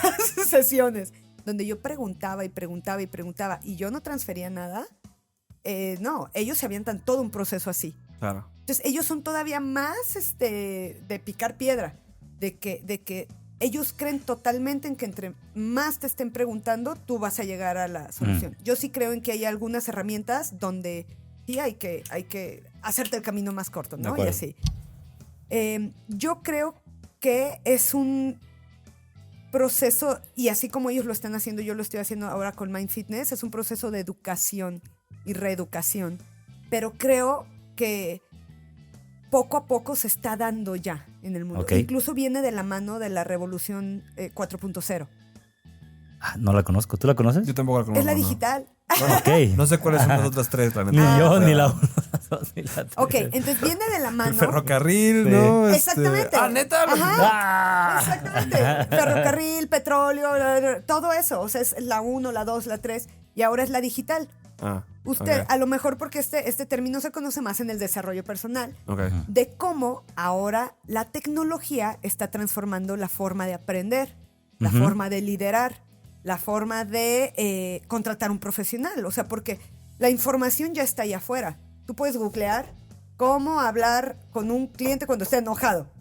sesiones, donde yo preguntaba y yo no transfería nada, no, ellos se avientan todo un proceso así. Claro. Entonces, ellos son todavía más de picar piedra. De que ellos creen totalmente en que entre más te estén preguntando, tú vas a llegar a la solución. Yo sí creo en que hay algunas herramientas donde sí hay que hacerte el camino más corto, ¿no? Y así. Yo creo que es un proceso, y así como ellos lo están haciendo, yo lo estoy haciendo ahora con Mind Fitness, es un proceso de educación y reeducación. Pero creo que poco a poco se está dando ya en el mundo. Okay. Incluso viene de la mano de la revolución 4.0. No la conozco. ¿Tú la conoces? Yo tampoco la conozco. Es la digital. Bueno, Ok. No sé cuáles son las otras tres, la neta. Ni yo, ni la 1, la 2, ni la 3. Ok, entonces viene de la mano. El ferrocarril, Sí. ¿no? Exactamente. ¿Neta? Ajá. Exactamente. Ferrocarril, petróleo, todo eso. O sea, es la 1, la 2, la 3 y ahora es la digital. Usted, okay. a lo mejor porque este término se conoce más en el desarrollo personal, Okay. de cómo ahora la tecnología está transformando la forma de aprender, la forma de liderar, la forma de contratar un profesional. O sea, porque la información ya está ahí afuera. Tú puedes googlear cómo hablar con un cliente cuando esté enojado.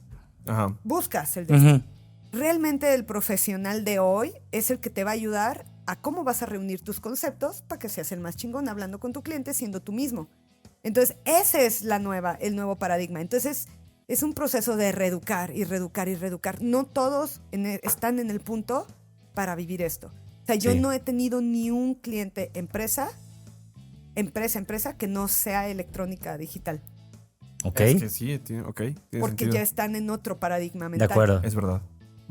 Ajá. Buscas el de Realmente el profesional de hoy es el que te va a ayudar a cómo vas a reunir tus conceptos para que seas el más chingón hablando con tu cliente siendo tú mismo. Entonces, ese es el nuevo paradigma. Entonces, es un proceso de reeducar y reeducar y reeducar. No todos están en el punto para vivir esto. O sea, yo no he tenido ni un cliente empresa, que no sea electrónica digital. Ok. Es que sí, tiene Porque sentido. ya están en otro paradigma mental. De acuerdo. Es verdad.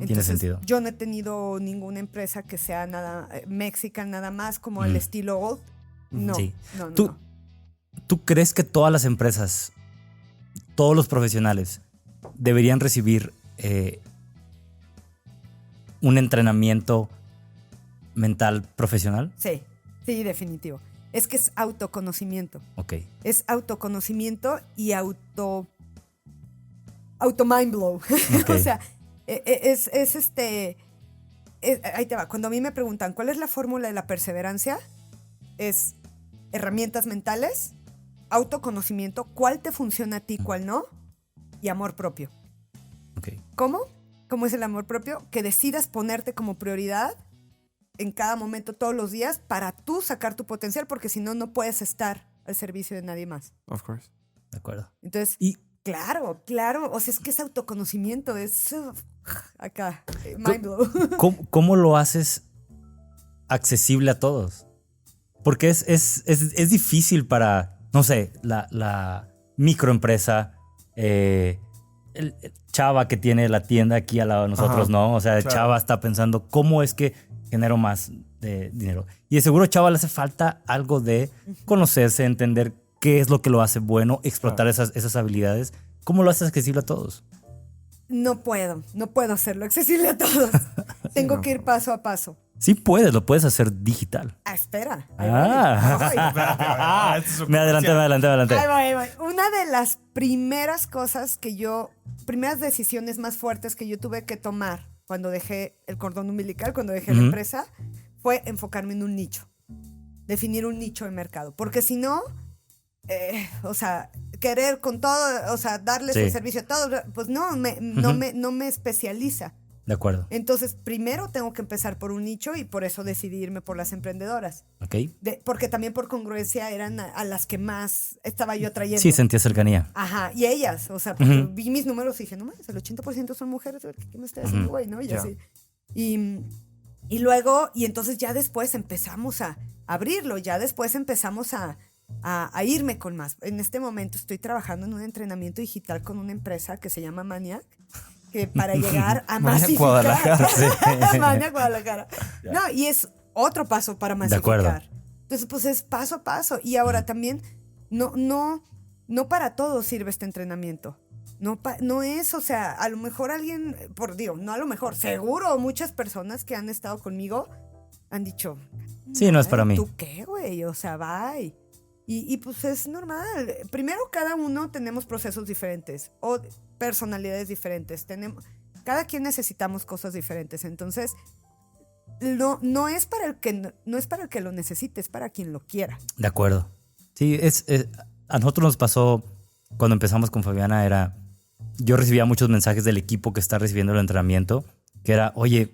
Tiene sentido. Yo no he tenido ninguna empresa que sea nada mexican, nada más como el estilo old. No, Sí. no. ¿Tú crees que todas las empresas, todos los profesionales deberían recibir un entrenamiento mental profesional? Sí, definitivo. Es que es autoconocimiento. Ok. Es autoconocimiento y auto mind blow. Okay. O sea, ahí te va. Cuando a mí me preguntan ¿cuál es la fórmula de la perseverancia? Es herramientas mentales, autoconocimiento, cuál te funciona a ti, cuál no, y amor propio. Okay. ¿Cómo? ¿Cómo es el amor propio? Que decidas ponerte como prioridad en cada momento, todos los días, para tú sacar tu potencial, porque si no, no puedes estar al servicio de nadie más. Of course. De acuerdo. Entonces, claro. O sea, es que es autoconocimiento, es acá, mind blow. ¿Cómo lo haces accesible a todos? Porque es difícil para, no sé, la microempresa, el chava que tiene la tienda aquí al lado de nosotros, ¿no? O sea, claro. Chava está pensando, ¿cómo es que genero más dinero? Y de seguro Chava le hace falta algo de conocerse, entender qué es lo que lo hace bueno, explotar esas habilidades. ¿Cómo lo haces accesible a todos? no puedo hacerlo accesible a todos. Tengo que ir paso a paso. Sí puedes, lo puedes hacer digital. Espera. Me adelanté. Ahí voy. Una de las primeras decisiones más fuertes que yo tuve que tomar cuando dejé el cordón umbilical, cuando dejé la empresa, fue enfocarme en un nicho. Definir un nicho de mercado. Porque si no, querer con todo, darles el servicio a todos, pues no me especializa. De acuerdo. Entonces, primero tengo que empezar por un nicho y por eso decidí irme por las emprendedoras. Ok. Porque también por congruencia eran a las que más estaba yo atrayendo. Sí, sentía cercanía. Ajá, y ellas, porque vi mis números y dije, no mames, el 80% son mujeres, ¿qué me está haciendo, güey? ¿No? Y así. Y luego, y entonces ya después empezamos a abrirlo, ya después empezamos a irme con más. En este momento estoy trabajando en un entrenamiento digital con una empresa que se llama Maniac, que para llegar a masificar. Maniac Guadalajara. No, y es otro paso para masificar. De acuerdo. Entonces, pues es paso a paso. Y ahora también, no para todos sirve este entrenamiento. No es, a lo mejor alguien, no a lo mejor, seguro muchas personas que han estado conmigo han dicho, sí, no es para mí. ¿Tú qué, güey? Bye. Y pues es normal. Primero, cada uno tenemos procesos diferentes o personalidades diferentes. Cada quien necesitamos cosas diferentes. Entonces, no es para el que lo necesite, es para quien lo quiera. De acuerdo. Sí, a nosotros nos pasó cuando empezamos con Fabiana, yo recibía muchos mensajes del equipo que está recibiendo el entrenamiento, que era, oye,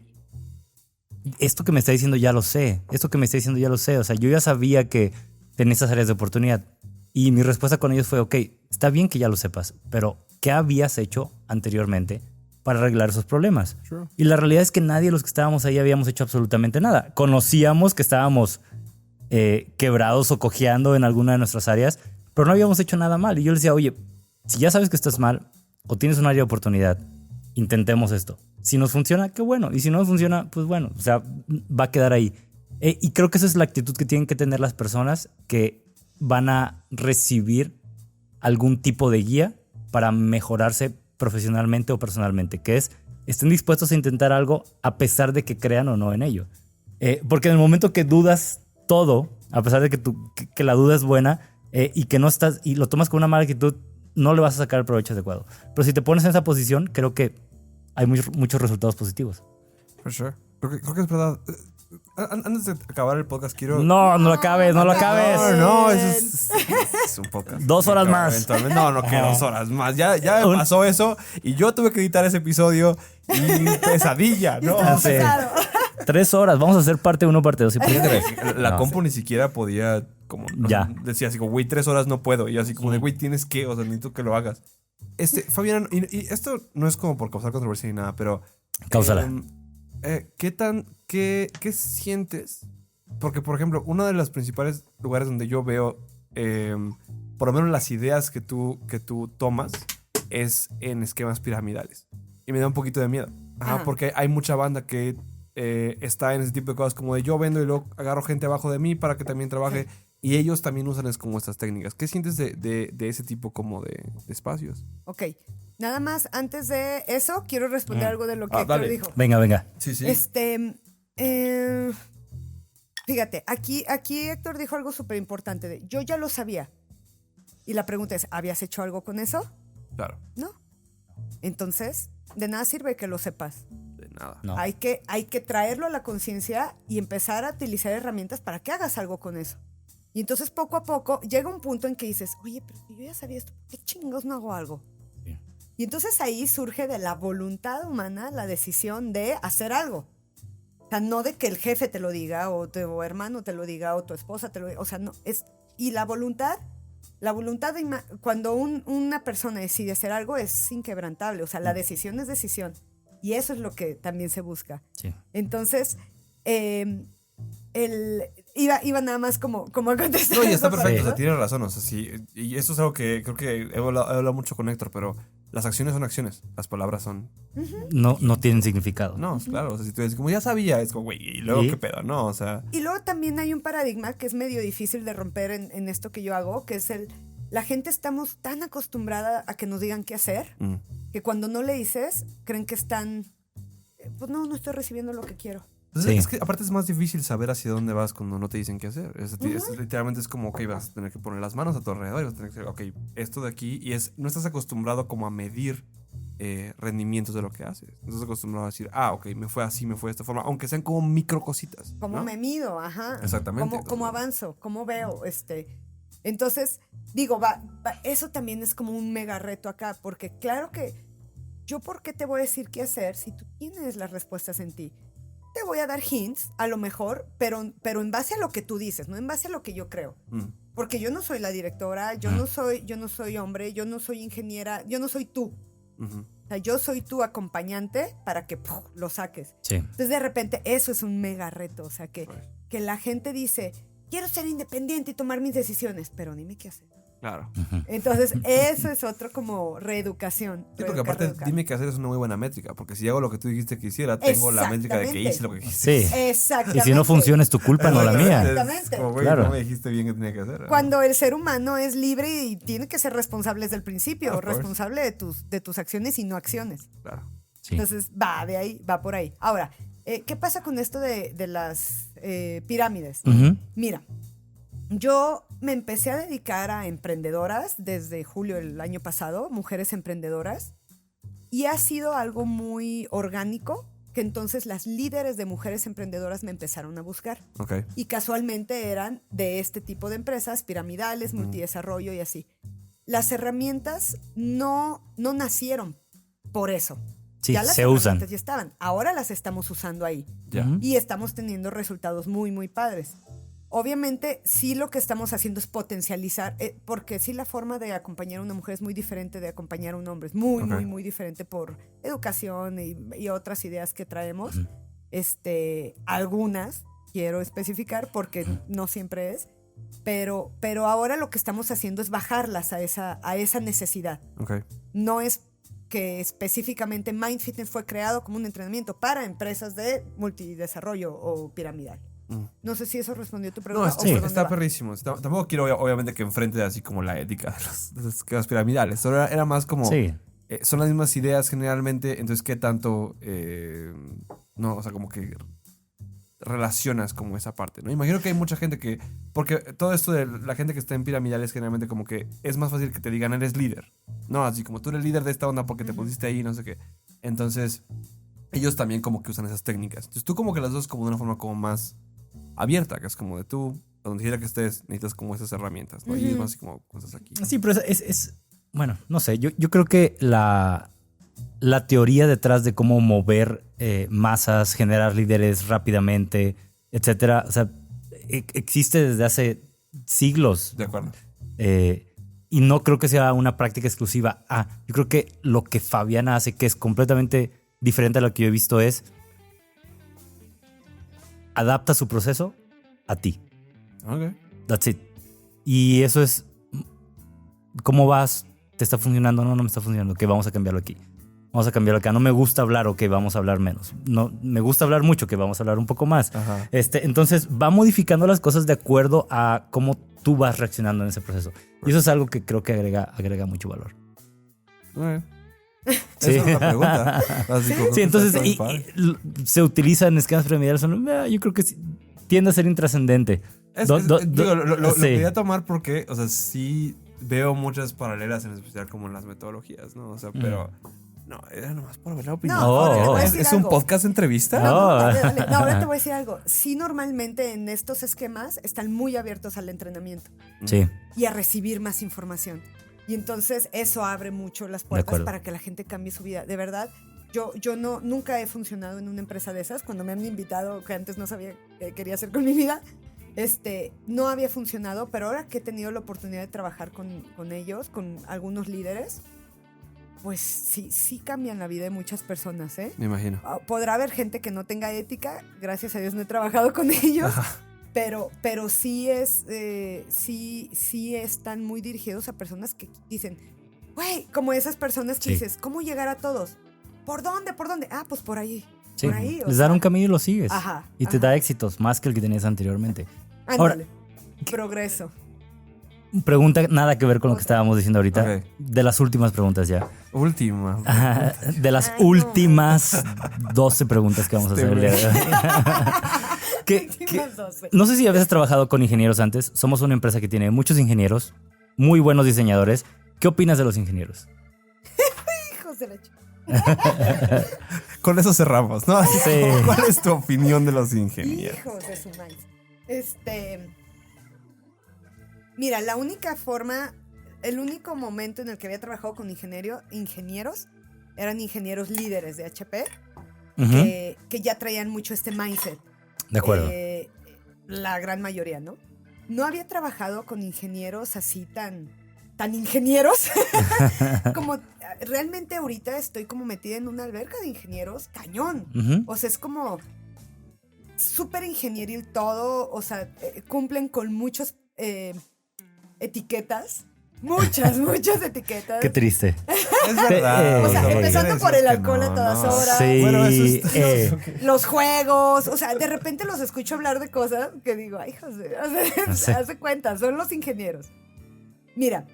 esto que me está diciendo ya lo sé. O sea, yo ya sabía que tenía esas áreas de oportunidad. Y mi respuesta con ellos fue, ok, está bien que ya lo sepas, pero ¿qué habías hecho anteriormente para arreglar esos problemas? Sure. Y la realidad es que nadie de los que estábamos ahí habíamos hecho absolutamente nada. Conocíamos que estábamos quebrados o cojeando en alguna de nuestras áreas, pero no habíamos hecho nada mal. Y yo les decía, oye, si ya sabes que estás mal o tienes un área de oportunidad, intentemos esto. Si nos funciona, qué bueno. Y si no funciona, pues bueno, va a quedar ahí. Y creo que esa es la actitud que tienen que tener las personas que van a recibir algún tipo de guía para mejorarse profesionalmente o personalmente, que es estén dispuestos a intentar algo a pesar de que crean o no en ello. Porque en el momento que dudas todo, a pesar de que la duda es buena y que no estás y lo tomas con una mala actitud, no le vas a sacar el provecho adecuado. Pero si te pones en esa posición, creo que hay muchos resultados positivos. For sure. Creo que es verdad. Antes de acabar el podcast, quiero... No lo acabes. No, eso es un podcast. 2 horas más. Eventualmente. No, que 2 horas más. Ya me pasó eso y yo tuve que editar ese episodio y pesadilla, ¿no? 3 horas. Vamos a hacer parte 1, parte 2. La compu ni siquiera podía, como... Ya. Decía así como, güey, 3 horas no puedo. Y yo así como de, güey, tienes que, necesito que lo hagas. Fabián, y esto no es como por causar controversia ni nada, pero... Cáusala. ¿Qué sientes? Porque, por ejemplo, uno de los principales lugares donde yo veo, por lo menos las ideas que tú tomas, es en esquemas piramidales. Y me da un poquito de miedo. Porque hay mucha banda que está en ese tipo de cosas como de yo vendo y luego agarro gente abajo de mí para que también trabaje. Y ellos también usan como estas técnicas. ¿Qué sientes de ese tipo como de espacios? Ok. Nada más, antes de eso, quiero responder algo de lo que Héctor dijo. Venga. Sí. Fíjate, aquí Héctor dijo algo súper importante. Yo ya lo sabía. Y la pregunta es, ¿habías hecho algo con eso? Claro. No. Entonces, de nada sirve que lo sepas. De nada. No. Hay que traerlo a la conciencia y empezar a utilizar herramientas para que hagas algo con eso. Y entonces, poco a poco, llega un punto en que dices, oye, pero yo ya sabía esto, ¿qué chingados no hago algo? Sí. Y entonces ahí surge de la voluntad humana la decisión de hacer algo. O sea, no de que el jefe te lo diga, o tu hermano te lo diga, o tu esposa te lo diga. O sea, no, y la voluntad cuando una persona decide hacer algo es inquebrantable. O sea, la decisión es decisión. Y eso es lo que también se busca. Sí. Entonces, iba nada más como a contestar. No, y está esa perfecto, parte, o sea, ¿no? tienes razón, o sea, sí, y eso es algo que creo que he hablado mucho con Héctor, pero las acciones son acciones, las palabras son... No tienen significado. No, claro, o sea, si tú dices como ya sabía, es como, güey, y luego ¿Sí? qué pedo, ¿no? O sea... Y luego también hay un paradigma que es medio difícil de romper en esto que yo hago, que es la gente estamos tan acostumbrada a que nos digan qué hacer, que cuando no le dices, creen que están, pues no estoy recibiendo lo que quiero. Entonces, Sí. es que aparte es más difícil saber hacia dónde vas cuando no te dicen qué hacer. Literalmente es como, ok, vas a tener que poner las manos a tu alrededor y vas a tener que decir, ok, esto de aquí, y no estás acostumbrado como a medir rendimientos de lo que haces. No estás acostumbrado a decir, ok, me fue así, me fue de esta forma, aunque sean como micro cositas. ¿Cómo ¿no? me mido? Ajá. Exactamente. ¿Cómo avanzo? ¿Cómo veo? Entonces, digo, eso también es como un mega reto acá, porque claro que yo, ¿por qué te voy a decir qué hacer si tú tienes las respuestas en ti? Te voy a dar hints, a lo mejor, pero en base a lo que tú dices, no en base a lo que yo creo. Porque yo no soy la directora, yo no soy hombre, yo no soy ingeniera, yo no soy tú. O sea, yo soy tu acompañante para que lo saques. Sí. Entonces, de repente, eso es un mega reto. O sea, que la gente dice, quiero ser independiente y tomar mis decisiones, pero dime qué hacer. Claro. Entonces, eso es otro como reeducación. Sí, porque aparte, dime qué hacer es una muy buena métrica. Porque si hago lo que tú dijiste que hiciera, tengo la métrica de que hice lo que quise. Sí. Exactamente. Y si no funciona es tu culpa, no la mía. Exactamente. Como, güey, Claro. no me dijiste bien qué tenía que hacer. Cuando el ser humano es libre y tiene que ser responsable desde el principio, Of course. responsable de tus acciones y no acciones. Claro. Sí. Entonces, va por ahí. Ahora, ¿qué pasa con esto de las pirámides? Ujú. Mira, yo me empecé a dedicar a emprendedoras desde julio del año pasado, mujeres emprendedoras, y ha sido algo muy orgánico, que entonces las líderes de mujeres emprendedoras me empezaron a buscar. Ok. Y casualmente eran de este tipo de empresas, piramidales, multidesarrollo y así. Las herramientas no nacieron por eso. Sí, ya las se usan. herramientas ya estaban. Ahora las estamos usando ahí. Ya. Ujú. Y estamos teniendo resultados muy, muy padres. Obviamente, sí lo que estamos haciendo es potencializar, porque sí la forma de acompañar a una mujer es muy diferente de acompañar a un hombre. Es muy, Ok. muy, muy diferente por educación y otras ideas que traemos. Ujú. Algunas quiero especificar porque no siempre es. Pero ahora lo que estamos haciendo es bajarlas a esa necesidad. Ok. No es que específicamente Mind Fitness fue creado como un entrenamiento para empresas de multidesarrollo o piramidal. No sé si eso respondió a tu No, pregunta. sí, o por dónde está va. perrísimo. Tampoco quiero, obviamente, que enfrente así como la ética de los esquemas piramidales. Solo era más como... Sí. Son las mismas ideas generalmente, entonces, ¿qué tanto... no, o sea, como que relacionas como esa parte, ¿no? Imagino que hay mucha gente que... Porque todo esto de la gente que está en piramidales generalmente como que es más fácil que te digan eres líder. No, así como tú eres líder de esta onda porque te pusiste ahí, no sé qué. Entonces, ellos también como que usan esas técnicas. Entonces, tú como que las dos como de una forma como más abierta, que es como de tú, donde quiera que estés, necesitas como esas herramientas, ¿no? Y es más así como cosas aquí. Sí, pero bueno, no sé, yo creo que la teoría detrás de cómo mover masas, generar líderes rápidamente, etcétera, o sea, existe desde hace siglos. De acuerdo. Y no creo que sea una práctica exclusiva. Yo creo que lo que Fabiana hace, que es completamente diferente a lo que yo he visto, es adapta su proceso a ti. Ok. That's it. Y eso es ¿cómo vas? ¿Te está funcionando? No me está funcionando. Ok, vamos a cambiarlo aquí. Vamos a cambiarlo acá. No me gusta hablar, ok, vamos a hablar menos. No, me gusta hablar mucho, que vamos a hablar un poco más. Ajá. Entonces va modificando las cosas de acuerdo a cómo tú vas reaccionando en ese proceso. Y eso es algo que creo que agrega mucho valor. Esa es la pregunta. Así como Sí, entonces está muy padre. se utiliza en esquemas piramidales. Yo creo que sí, tiende a ser intrascendente. Digo, lo sí. quería tomar porque, o sea, sí veo muchas paralelas, en especial como en las metodologías, ¿no? O sea, pero no, era nomás por ver la opinión. No, ahora te voy a decir ¿Es un algo. podcast entrevista? No. Ahora te voy a decir algo. Sí, normalmente en estos esquemas están muy abiertos al entrenamiento Sí. y a recibir más información. Y entonces eso abre mucho las puertas acuerdo. para que la gente cambie su vida. De verdad, yo nunca he funcionado en una empresa de esas. Cuando me han invitado, que antes no sabía qué quería hacer con mi vida, no había funcionado, pero ahora que he tenido la oportunidad de trabajar con ellos, con algunos líderes, pues sí cambian la vida de muchas personas, ¿eh? Me imagino. Podrá haber gente que no tenga ética, gracias a Dios no he trabajado con ellos, pero sí están muy dirigidos a personas que dicen, güey, como esas personas que Sí. dices, ¿cómo llegar a todos? ¿Por dónde? ¿Por dónde? Pues por ahí. Sí. Por ahí. Les dan un camino y lo sigues. Ajá, Y te ajá. da éxitos más que el que tenías anteriormente. Ándale. Progreso. Pregunta nada que ver con lo que estábamos diciendo ahorita. Ok. De las últimas preguntas ya. Última. De las Ay, no. últimas 12 preguntas que vamos a hacer el día de hoy. Últimas 12. No sé si habías trabajado con ingenieros antes. Somos una empresa que tiene muchos ingenieros, muy buenos diseñadores. ¿Qué opinas de los ingenieros? Hijos de la chica. Con eso cerramos, ¿no? Así Sí. como, ¿cuál es tu opinión de los ingenieros? Hijos de su maíz. Mira, la única forma, el único momento en el que había trabajado con ingenieros eran ingenieros líderes de HP Ujú. que ya traían mucho este mindset. De acuerdo. La gran mayoría, ¿no? No había trabajado con ingenieros así tan ingenieros. Como realmente ahorita estoy como metida en una alberca de ingenieros cañón. Ujú. O sea, es como súper ingenieril todo. O sea, cumplen con muchas etiquetas. Muchas etiquetas. Qué triste. Es verdad. O sea, no empezando quiere por decir el que alcohol a todas horas. Sí. Bueno, eso es- Los juegos, o sea, de repente los escucho hablar de cosas que digo, ay, José, Sí. hace cuenta, son los ingenieros. Mira,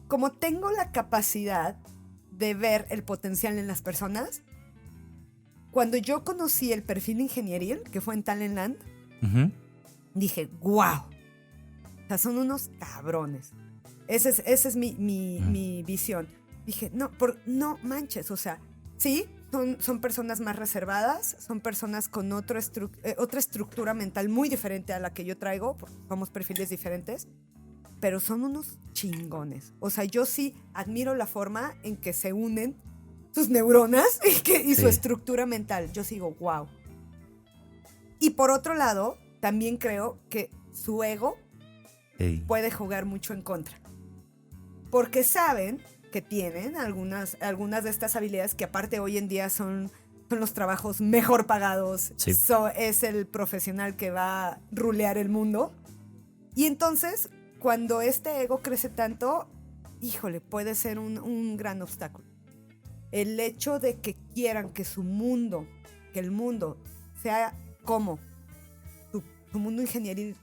como tengo la capacidad de ver el potencial en las personas, cuando yo conocí el perfil ingenieril, que fue en Talentland, Ujú. dije, wow, o sea, son unos cabrones. Esa es mi visión. Dije, no manches, o sea, sí, son personas más reservadas, son personas con otra estructura mental muy diferente a la que yo traigo, porque somos perfiles diferentes, pero son unos chingones. O sea, yo sí admiro la forma en que se unen sus neuronas y su Sí. estructura mental. Yo sigo, wow. Y por otro lado, también creo que su ego Sí. puede jugar mucho en contra. Porque saben que tienen algunas de estas habilidades que aparte hoy en día son los trabajos mejor pagados. Sí. Es el profesional que va a rulear el mundo. Y entonces, cuando este ego crece tanto, híjole, puede ser un gran obstáculo. El hecho de que quieran que el mundo sea como su mundo ingenieril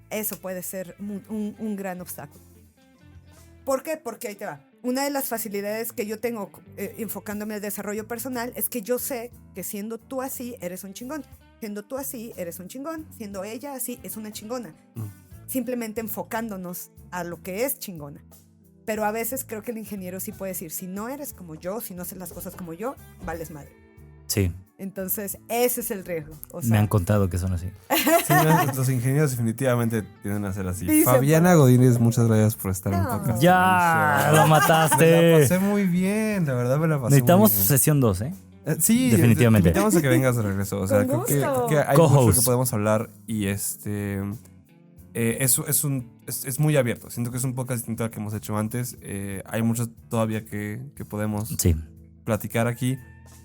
eso puede ser un gran obstáculo. ¿Por qué? Porque ahí te va. Una de las facilidades que yo tengo enfocándome al desarrollo personal es que yo sé que siendo tú así, eres un chingón. Siendo tú así, eres un chingón. Siendo ella así, es una chingona. Simplemente enfocándonos a lo que es chingona. Pero a veces creo que el ingeniero sí puede decir, si no eres como yo, si no haces las cosas como yo, vales madre. Sí. Entonces, ese es el riesgo. O sea, Me han contado que son así. Sí, no, los ingenieros definitivamente tienden a ser así. Dicen, Fabiana por- Godínez, muchas gracias por estar en No. podcast. Ya, lo Me la mataste. pasé muy bien, la verdad me la pasé Necesitamos muy bien. sesión 2, ¿eh? Sí, Definitivamente. Te invitamos a que vengas de regreso. O sea, Con creo gusto. que hay Co-host. mucho que podemos hablar y es muy abierto. Siento que es un podcast distinto al que hemos hecho antes. Hay mucho todavía que podemos Sí. platicar aquí.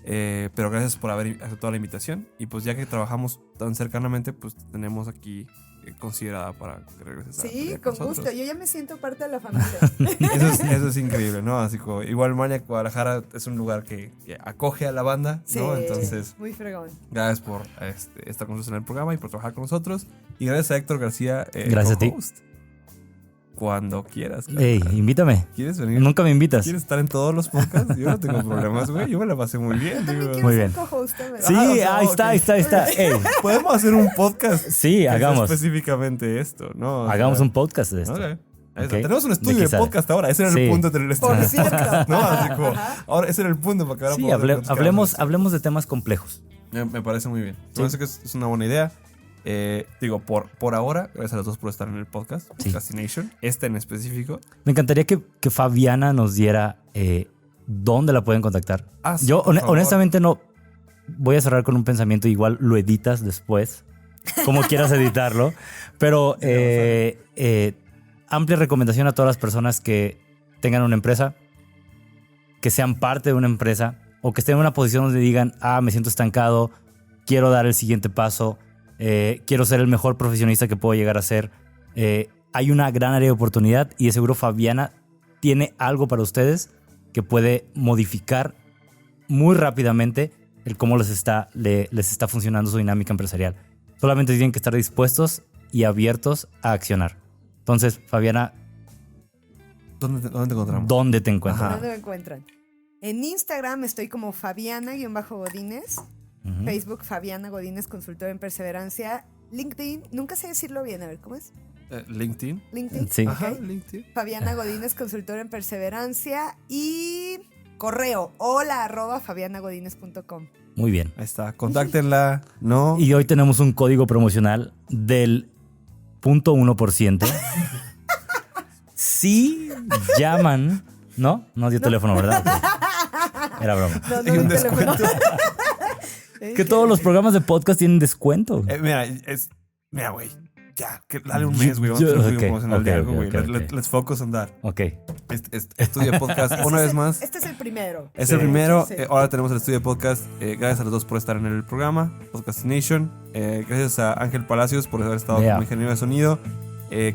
Pero gracias por haber aceptado la invitación. Y pues ya que trabajamos tan cercanamente, pues tenemos aquí considerada para que regreses a Sí, platicar con nosotros. gusto. Yo ya me siento parte de la familia. Eso es increíble, ¿no? Así como, igual Maniac Guadalajara es un lugar que acoge a la banda, Sí, ¿no? Entonces, muy fregón. gracias por estar con nosotros en el programa y por trabajar con nosotros. Y gracias a Héctor García, Gracias a ti. co-host. Cuando quieras. Ey, invítame. ¿Quieres venir? Nunca me invitas. ¿Quieres estar en todos los podcasts? Yo no tengo problemas, güey. Yo me la pasé muy bien. También digo. quiero Muy ser bien. co-host también. Sí, o sea, ahí ok. está. Ey, Podemos hacer un podcast. sí, que sea hagamos. específicamente esto, ¿no? O Hagamos sea, un podcast de esto. ok. Ahí está. Ok. Tenemos un ¿De estudio qué de sale? podcast ahora. Ese era Sí. el punto del Por estudio. cierto. No, así como, Ajá. ahora ese era el punto para que ahora Sí, podamos platicar hablemos, de esto. hablemos de temas complejos. Me parece muy bien. Me Sí. parece que es una buena idea. Digo, por ahora, gracias a los dos por estar en el podcast. Sí. Podcastination. Este en específico. Me encantaría que Fabiana nos diera dónde la pueden contactar. Ah, sí, Yo por favor. honestamente no voy a cerrar con un pensamiento, igual lo editas después, como quieras editarlo, pero amplia recomendación a todas las personas que tengan una empresa, que sean parte de una empresa o que estén en una posición donde digan, me siento estancado, quiero dar el siguiente paso, quiero ser el mejor profesionista que puedo llegar a ser. Hay una gran área de oportunidad y de seguro Fabiana tiene algo para ustedes que puede modificar muy rápidamente el cómo les está funcionando su dinámica empresarial. Solamente tienen que estar dispuestos y abiertos a accionar. Entonces, Fabiana, ¿Dónde te encontramos? ¿dónde te encuentras? Ajá. ¿Dónde me encuentran? En Instagram estoy como Fabiana-Godínez. Ujú. Facebook, Fabiana Godínez, consultora en perseverancia. LinkedIn, nunca sé decirlo bien, a ver, ¿cómo es? LinkedIn. LinkedIn. Sí. ok. Ajá, LinkedIn. Fabiana Godínez, consultora en perseverancia. Y correo, hola@fabianagodinez.com. Muy bien. Ahí está. Contáctenla. No. Y hoy tenemos un código promocional del 0.1%. Si llaman... ¿No? No dio teléfono, ¿verdad? Ok. Era broma. No, Hay un mi teléfono. descuento. Que todos los programas de podcast tienen descuento. Mira, güey. Ya, dale un mes, güey. Vamos a hacer un Ok, promocional de ok, algo, ok, güey. ok. Let's focus on that. Ok. Estudio podcast una vez más. Este es el primero. Es el primero. Sí. Ahora tenemos el estudio de podcast. Gracias a los dos por estar en el programa. Podcastination. Gracias a Ángel Palacios por haber estado Yeah. como ingeniero de sonido.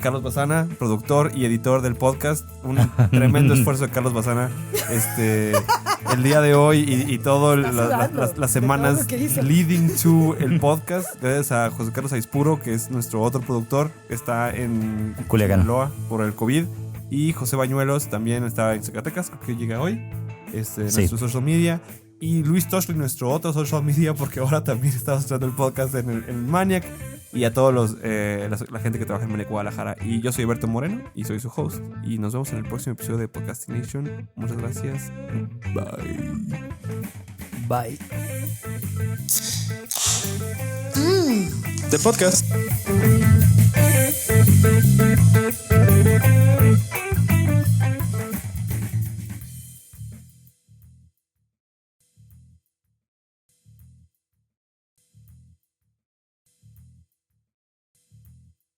Carlos Bazana, productor y editor del podcast. Un tremendo esfuerzo de Carlos Bazana. El día de hoy y todas Está sudando las de todo semanas lo que hizo. leading to el podcast. Gracias a José Carlos Aispuro, que es nuestro otro productor. Está en Culiacán. Sinaloa por el COVID. Y José Bañuelos también está en Zacatecas, que llega hoy. Sí. Nuestro social media. Y Luis Toshli, nuestro otro social media, porque ahora también estamos usando el podcast en Maniac. Y a todos la gente que trabaja en Maniac Guadalajara. Y yo soy Alberto Moreno y soy su host. Y nos vemos en el próximo episodio de Podcastination. Muchas gracias. Bye. Bye. The podcast.